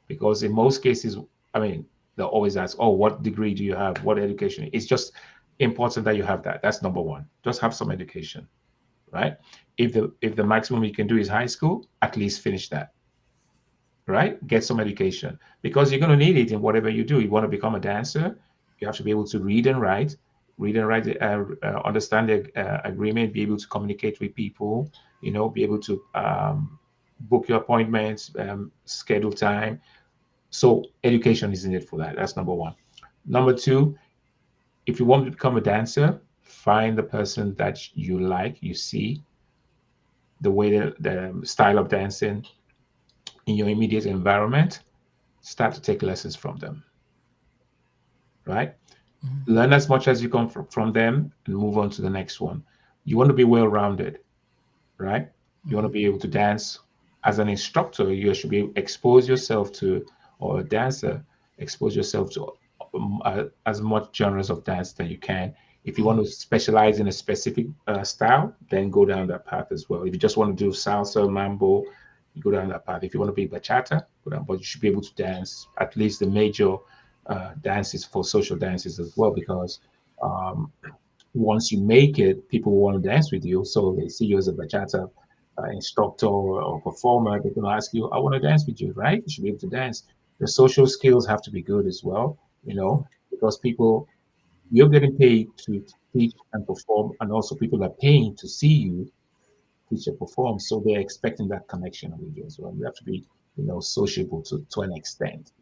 Because in most cases, I mean, they'll always ask, oh, what degree do you have? What education? It's just important that you have that. That's number one. Just have some education, right? If the maximum you can do is high school, at least finish that, right? Get some education, because you're going to need it in whatever you do. You want to become a dancer, you have to be able to read and write, understand the agreement, be able to communicate with people, be able to book your appointments, schedule time. So education is needed for that. That's number one. Number two, if you want to become a dancer, find the person that you like, you see the way the style of dancing in your immediate environment. Start to take lessons from them, right? Mhm. Learn as much as you can from them and move on to the next one. You want to be well rounded, right? You want to Mhm. be able to dance. As an instructor, you should be expose yourself to, or a dancer, expose yourself to as much genres of dance that you can. If you want to specialize in a specific style, then go down that path as well. If you just want to do salsa, mambo, you go down that path. If you want to be bachata, go down. But you should be able to dance at least the major dances, for social dances as well, because um, once you make it, people want to dance with you. So they see you as a bachata instructor or performer. They're going to ask you, "I want to dance with you, right? You should be able to dance." The social skills have to be good as well, because people, you're getting paid to teach and perform, and also people are paying to see you teacher performs. So they're expecting that connection with you as well. You have to be, sociable to an extent,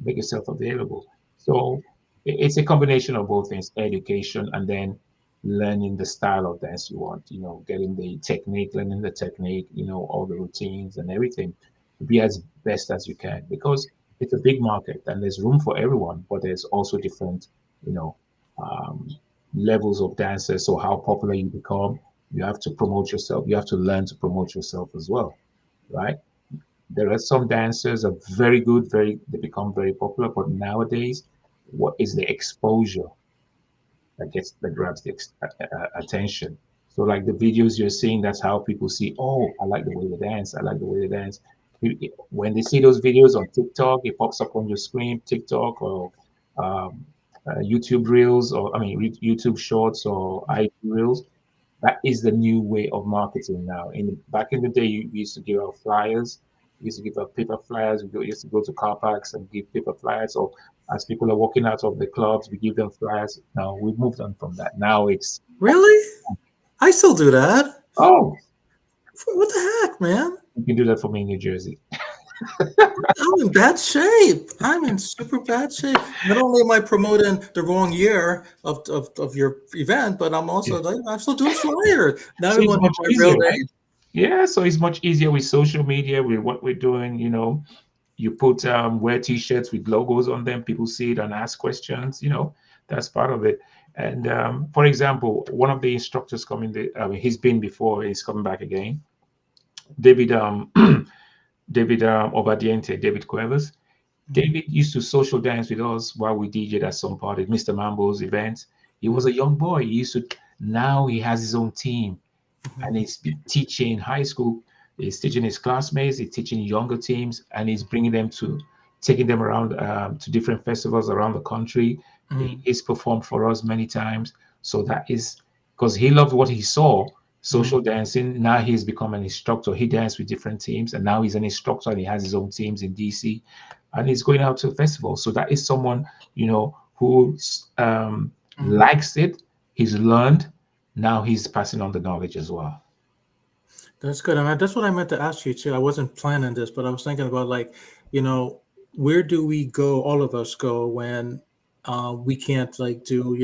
make yourself available. So it's a combination of both things, education and then learning the style of dance you want, getting the technique, learning the technique, all the routines and everything to be as best as you can, because it's a big market and there's room for everyone, but there's also different, you know, um, levels of dancers. So how popular you become, you have to promote yourself. You have to learn to promote yourself as well, right? There are some dancers are very good, they become very popular, but nowadays, what is the exposure that grabs the attention? So like the videos you're seeing, that's how people see. Oh, I like the way they dance. I like the way they dance. When they see those videos on TikTok, it pops up on your screen, TikTok or um, YouTube Reels, or I mean YouTube Shorts or IG Reels. That is the new way of marketing now. Back in the day, you used to give out flyers. You used to give out paper flyers. We used to go to car parks and give paper flyers. Or as people are walking out of the clubs, we give them flyers. Now we've moved on from that. Now it's Really? I still do that. oh, What the heck, man? you can do that for me in New Jersey. I'm in bad shape. I'm in super bad shape. Not only am I promoting the wrong year of your event, but I'm Yeah. also like I'm still doing flyers. Now So it's everyone knows much my easier, real right? name. Yeah. So it's much easier with social media, with what we're doing. You put wear t-shirts with logos on them, people see it and ask questions, that's part of it. And for example, one of the instructors coming, he's been before, he's coming back again, David David Obadiente, David Cuevas. Mhm. David used to social dance with us while we DJed at some party, Mr. Mambo's events. He was Mhm. a young boy. Now he has his own team Mhm. and he's been teaching high school. He's teaching his classmates. He's teaching younger teams, and he's taking them around to different festivals around the country. Mhm. He's performed for us many times. So that is because he loved what he saw, Mhm. social dancing. Now he's become an instructor. He danced with different teams, and now he's an instructor, and he has his own teams in DC, and he's going out to festivals. So that is someone who Mhm. likes it. He's learned. Now he's passing on the knowledge as well. That's good. I mean, that's what I meant to ask you too. I wasn't planning this, but I was thinking about like, you know, where do we go? All of us go when we can't like do,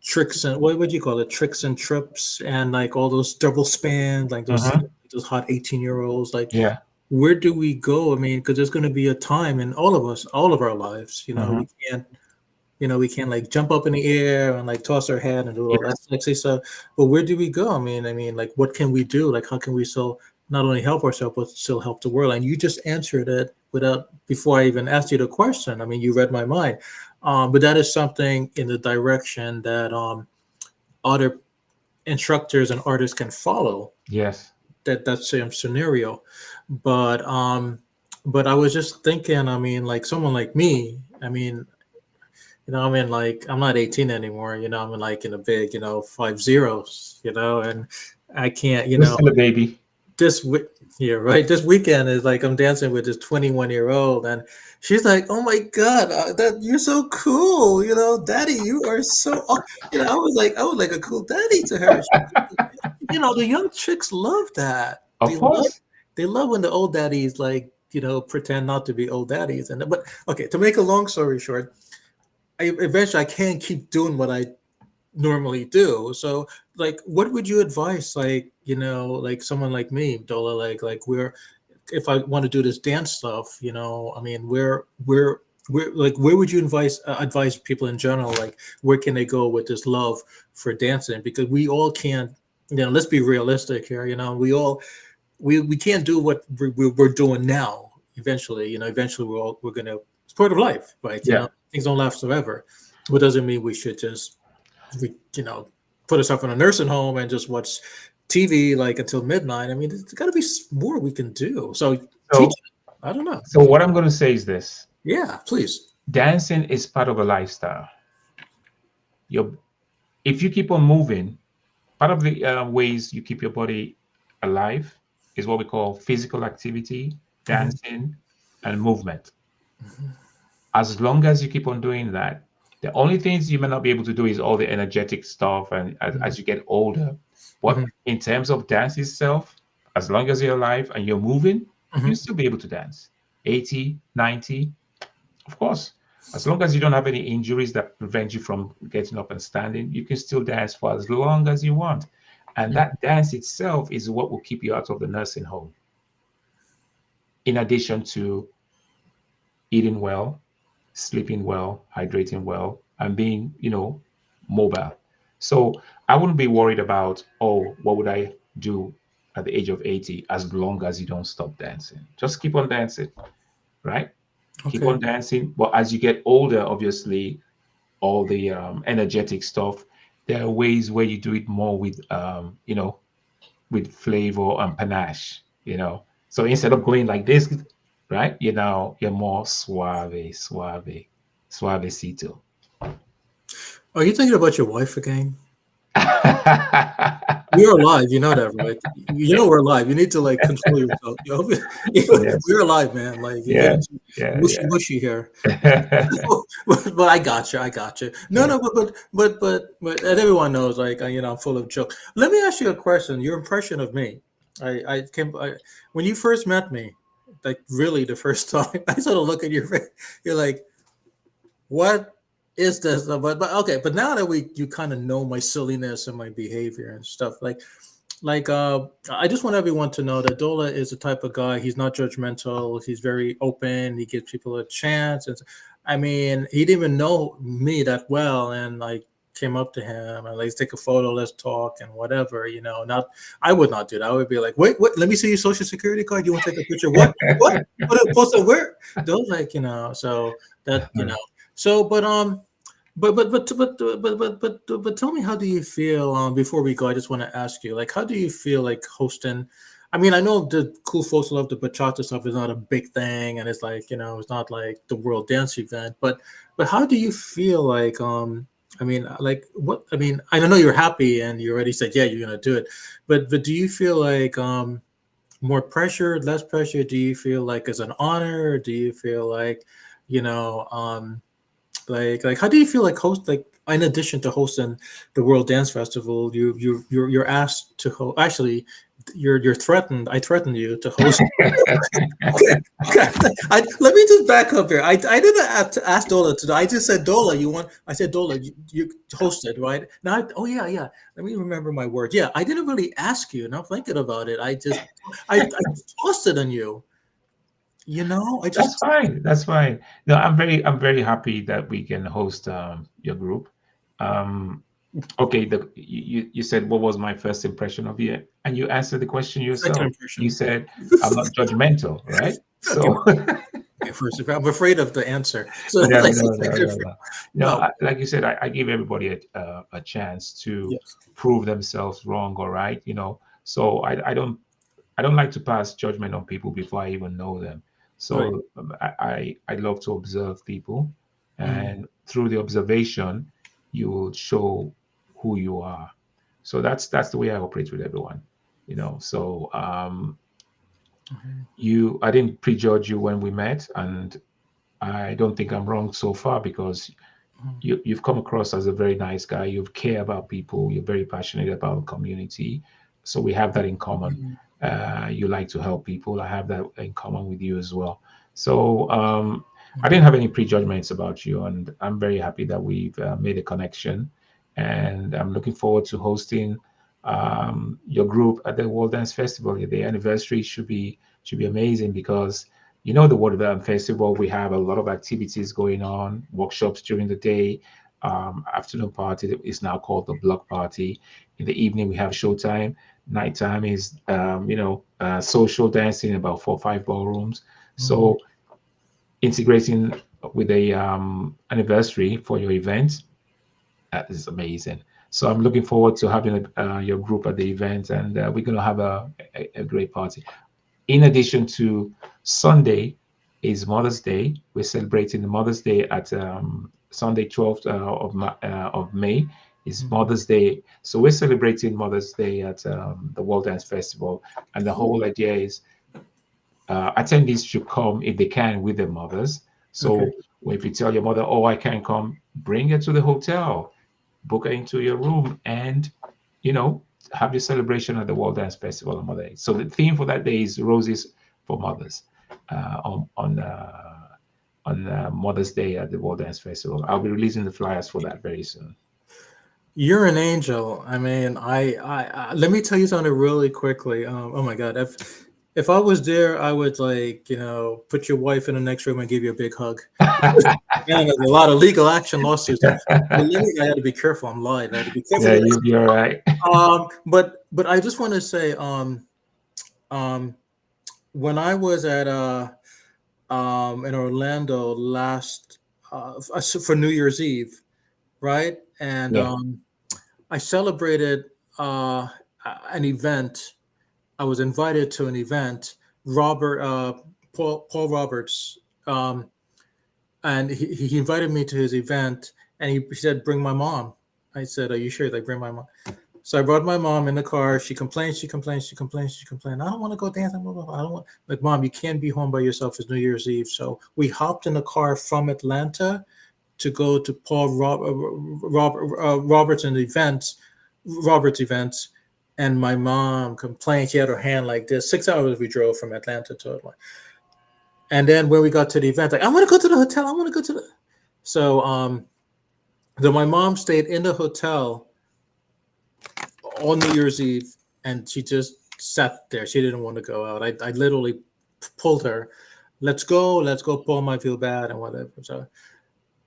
tricks and what would you call it? Tricks and trips and like all those double span, like Mhm. those hot 18-year-olds. Like, Yeah. where do we go? I mean, because there's going to be a time in all of us, all of our lives. Mhm. We can't like jump up in the air and like toss our head and do all that Yes. sexy stuff. But where do we go? I mean, like, what can we do? Like, how can we still not only help ourselves but still help the world? And you just answered it without before I even asked you the question. I mean, you read my mind. But that is something in the direction that other instructors and artists can follow. Yes. That same scenario, but I was just thinking. I mean, like someone like me. I mean, I mean, like I'm not 18 anymore. I'm in like in a big, 5 zeros. And I can't. You're still a baby. This week, yeah, right. This weekend is like I'm dancing with this 21-year-old, and she's like, "Oh my god, that you're so cool, daddy, you are so." I was like a cool daddy to her. The young chicks love that. Of course. They love when the old daddies like pretend not to be old daddies, but okay. To make a long story short, eventually I can't keep doing what I normally do. So, like, what would you advise, like, like someone like me, Dola, like where, if I want to do this dance stuff, I mean, where would you advise people in general, like, where can they go with this love for dancing? Because we all can't, let's be realistic here, we can't do what we're doing now. Eventually we're gonna. It's part of life, right? Yeah. Things don't last forever. What doesn't mean we should just we put ourselves in a nursing home and just watch TV like until midnight. I mean, there's got to be more we can do. So teach. So, I don't know. so what I'm going to say is this: Yeah, please. Dancing is part of a lifestyle. Your If you keep on moving, part of the ways you keep your body alive is what we call physical activity, Mhm. dancing, and movement. As long as you keep on doing that, the only things you may not be able to do is all the energetic stuff and as you get older. But Mhm. in terms of dance itself, as long as you're alive and you're moving, you'll Mhm. still be able to dance. 80, 90, of course. As long as you don't have any injuries that prevent you from getting up and standing, you can still dance for as long as you want. And Mhm. that dance itself is what will keep you out of the nursing home, in addition to eating well, sleeping well, hydrating well, and being, mobile. So I wouldn't be worried about, oh, what would I do at the age of 80 as long as you don't stop dancing? Just keep on dancing, right? Keep Okay. on dancing. But as you get older, obviously, all the energetic stuff, there are ways where you do it more with, with flavor and panache. So instead of going like this, right, you're more suavecito. Are you thinking about your wife again? We're alive, you know that, right? You know we're alive. You need to like control yourself. Yes, We're alive, man. Like you're getting yeah, too yeah, mushy, mushy here. yeah. But I got you. I got you. No, Yeah. no, but and everyone knows, like I'm full of joke. Let me ask you a question. Your impression of me. When you first met me, like really the first time, I sort of look at your face. You're like, what is this? But okay. But now that you kind of know my silliness and my behavior and stuff, I just want everyone to know that Dola is the type of guy. He's not judgmental. He's very open. He gives people a chance. And I mean, he didn't even know me that well, and like came up to him and let's take a photo, let's talk, and whatever. Not I would not do that. I would be like, wait, what? Let me see your social security card. You want to take a picture? What? What? Put it post it where? Those so that so but tell me, how do you feel? Before we go, I just want to ask you, like, how do you feel like hosting? I mean, I know the cool folks love the bachata stuff is not a big thing, and it's like it's not like the world dance event. But how do you feel like? I mean, like what? I mean, I know you're happy and you already said yeah, you're gonna do it, but do you feel like more pressure, less pressure? Do you feel like it's an honor? Do you feel like you know? Like how do you feel like host like in addition to hosting the World Dance Festival, you're asked to host. Actually, you're threatened. I threatened you to host. Okay, okay. Let me just back up here. I didn't have to ask Dola to. I just said Dola. You want? I said Dola. You hosted right now. Oh yeah, yeah. Let me remember my words. Yeah, I didn't really ask you. Now thinking about it, I tossed it on you. I That's just fine. That's fine. No, I'm very happy that we can host your group. Um, okay, you said what was my first impression of you, and you answered the question second yourself. You impression. said I'm not judgmental, right? Okay, So first, I'm afraid of the answer. So, no, like, no, no, no, no. No, no, like you said, I give everybody a chance to yes, prove themselves wrong or right. So I don't like to pass judgment on people before I even know them. right. So I love to observe people, Mm, and through the observation, you will show who you are. So that's the way I operate with everyone. So mhm, I didn't prejudge you when we met, and I don't think I'm wrong so far because mhm, you've come across as a very nice guy. You care about people. You're very passionate about the community. So we have that in common. mhm, You like to help people. I have that in common with you as well. So I mhm, didn't have any prejudgments about you, and I'm very happy that we've made a connection. And I'm looking forward to hosting your group at the World Dance Festival. The anniversary should be amazing because the World Dance Festival, we have a lot of activities going on, workshops during the day. Afternoon party is now called the block party. In the evening, we have showtime. Nighttime is, social dancing, about 4 or 5 ballrooms. mhm. So integrating with a anniversary for your event, that is amazing. So I'm looking forward to having your group at the event, and we're going to have a great party. In addition to Sunday, is Mother's Day. We're celebrating Mother's Day at Sunday, 12th of May is Mhm. Mother's Day. So we're celebrating Mother's Day at the World Dance Festival. And the whole idea is attendees should come if they can with their mothers. Okay. So if you tell your mother, "Oh, I can't come," bring her to the hotel, book her into your room, and you know have your celebration at the World Dance Festival on Mother Day. So the theme for that day is Roses for Mothers on Mother's Day at the World Dance Festival. I'll be releasing the flyers for that very soon. You're an angel. I mean, I let me tell you something really quickly. Oh my God, if I was there, I would like put your wife in the next room and give you a big hug. Man, there's a lot of legal action lawsuits. I had to be careful. I'm live. I had to be careful. Yeah, you'll be all right. But I just want to say, um, when I was at in Orlando last for New Year's Eve, right? And Yeah, I celebrated an event. I was invited to an event. Paul Roberts, and he invited me to his event, and he said, "Bring my mom." I said, "Are you sure?" Like, bring my mom. So I brought my mom in the car. She complained. She complained. She complained. She complained. I don't want to go dancing. Blah, blah, blah. I don't want. Like, Mom, you can't be home by yourself. It's New Year's Eve. So we hopped in the car from Atlanta to go to Roberts and events, Roberts events, and my mom complained. She had her hand like this. 6 hours we drove from Atlanta to Atlanta, and then when we got to the event, like I want to go to the hotel. I want to go to the. So then my mom stayed in the hotel on New Year's Eve, and she just sat there. She didn't want to go out. I literally pulled her. Let's go. Paul might feel bad and whatever. So.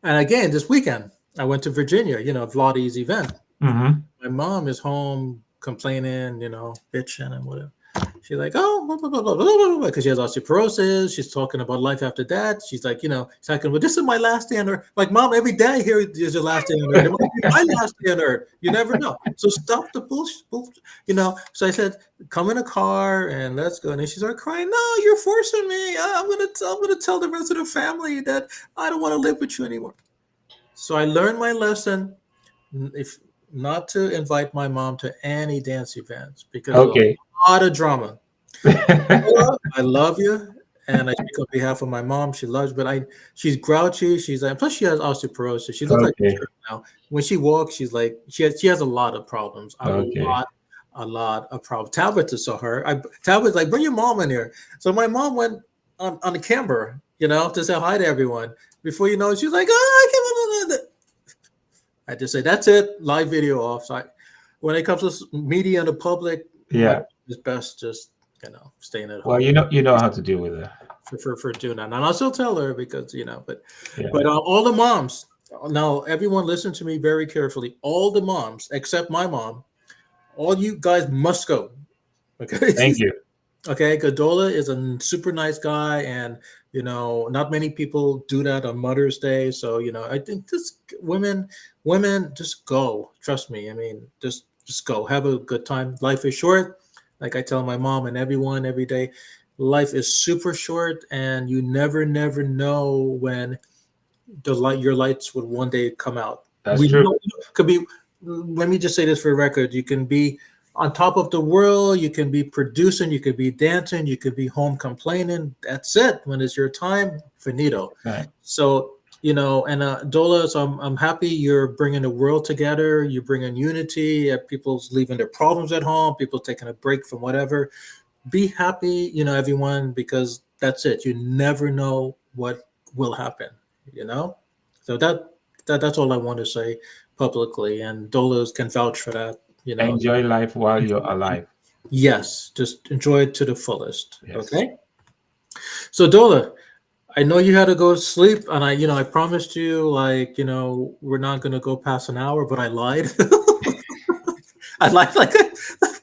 And again, this weekend, I went to Virginia, Vladi's event. hmm My mom is home complaining, bitching and whatever. She's like, oh, blah, blah, blah, blah, blah, blah, because she has osteoporosis. She's talking about life after that. She's like, talking about, this is my last day on earth. Like, Mom, every day here is your last day on earth. It might be my last day on earth. You never know. So stop the bullshit, So I said, come in a car and let's go. And then she started crying. No, you're forcing me. I'm gonna tell the rest of the family that I don't want to live with you anymore. So I learned my lesson. If not to invite my mom to any dance events because of Okay. a lot of drama. I love you, and I speak on behalf of my mom. She loves, but she's grouchy. She's like, plus she has osteoporosis. She looks like a Okay. jerk now. When she walks, she's like she has a lot of problems. Okay. A lot of problems. Tabitha saw her. Tabitha's like, bring your mom in here. So my mom went on the camera, to say hi to everyone. Before you know it, she's like, oh, I can't. I just say, that's it, live video off. So when it comes to media and the public, Yeah. it's best just, staying at Well, home you know how to deal with it. for doing that. And I'll still tell her because, but Yeah. all the moms, now everyone listen to me very carefully. All the moms, except my mom, all you guys must go. Okay. Thank you. Okay, because Dola is a super nice guy, and not many people do that on Mother's Day. So I think just women, just go. Trust me. I mean, just go. Have a good time. Life is short. Like I tell my mom and everyone every day, life is super short, and you never know when your lights would one day come out. That's true. Could be. Let me just say this for the record: you can be on top of the world, you can be producing, you could be dancing, you could be home complaining. That's it. When it's your time, finito. Right. So and Dola, so I'm happy you're bringing the world together. You're bringing unity. People's leaving their problems at home. People taking a break from whatever. Be happy, everyone, because that's it. You never know what will happen. So that's all I want to say publicly, and Dola can vouch for that. Enjoy life while you're alive. Yes, just enjoy it to the fullest. Yes. Okay. So Dola, I know you had to go to sleep, and I promised you, like, we're not gonna go past an hour, but I lied. I lied, like,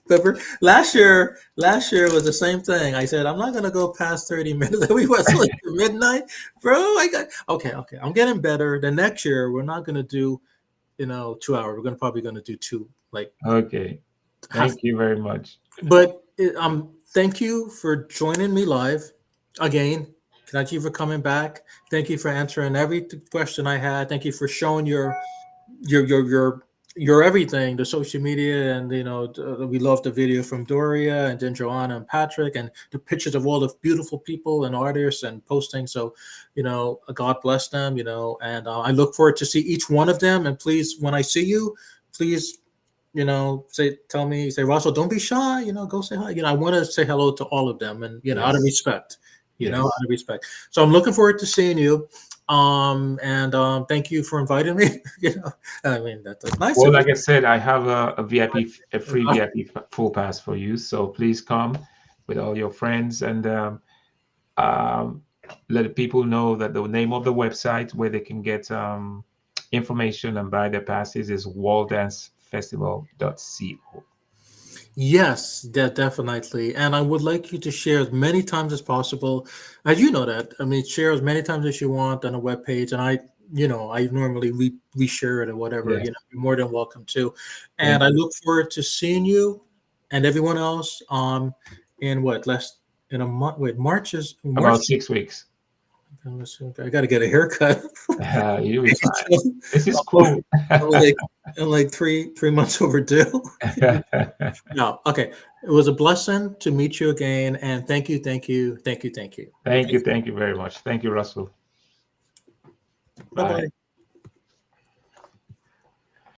remember last year was the same thing. I said I'm not gonna go past 30 minutes. We went like midnight, bro. Okay. I'm getting better. The next year we're not gonna do 2 hours. We're probably gonna do two. Like, Okay. Thank you very much. But thank you for joining me live again. Thank you for coming back. Thank you for answering every question I had. Thank you for showing your your your your everything, the social media, and we love the video from Doria and then Joanna and Patrick, and the pictures of all the beautiful people and artists and posting. So, God bless them. And I look forward to see each one of them. And please, when I see you, please, say, Russell, don't be shy. Go say hi. I want to say hello to all of them, and out of Yes. respect. Yes. Out of respect. So I'm looking forward to seeing you. And thank you for inviting me. I mean, that's nice Well, of like you. I said, I have a free VIP full pass for you. So please come with all your friends and um, let people know that the name of the website where they can get information and buy their passes is worlddancefestival.co. Yes, definitely. And I would like you to share as many times as possible. As you know that. I mean, share as many times as you want on a web page. And I normally reshare it or whatever. Yes. You're more than welcome to. And Thank I you. look forward to seeing you and everyone else in what less in a month. Wait, March. About 6 weeks. I got to get a haircut. You'll be fine. This is I'm cool. like I'm like 3 months overdue. No, okay. It was a blessing to meet you again, and thank you, thank you, thank you, thank you. Thank you. Thank you very much. Thank you, Russell. Bye Bye. bye.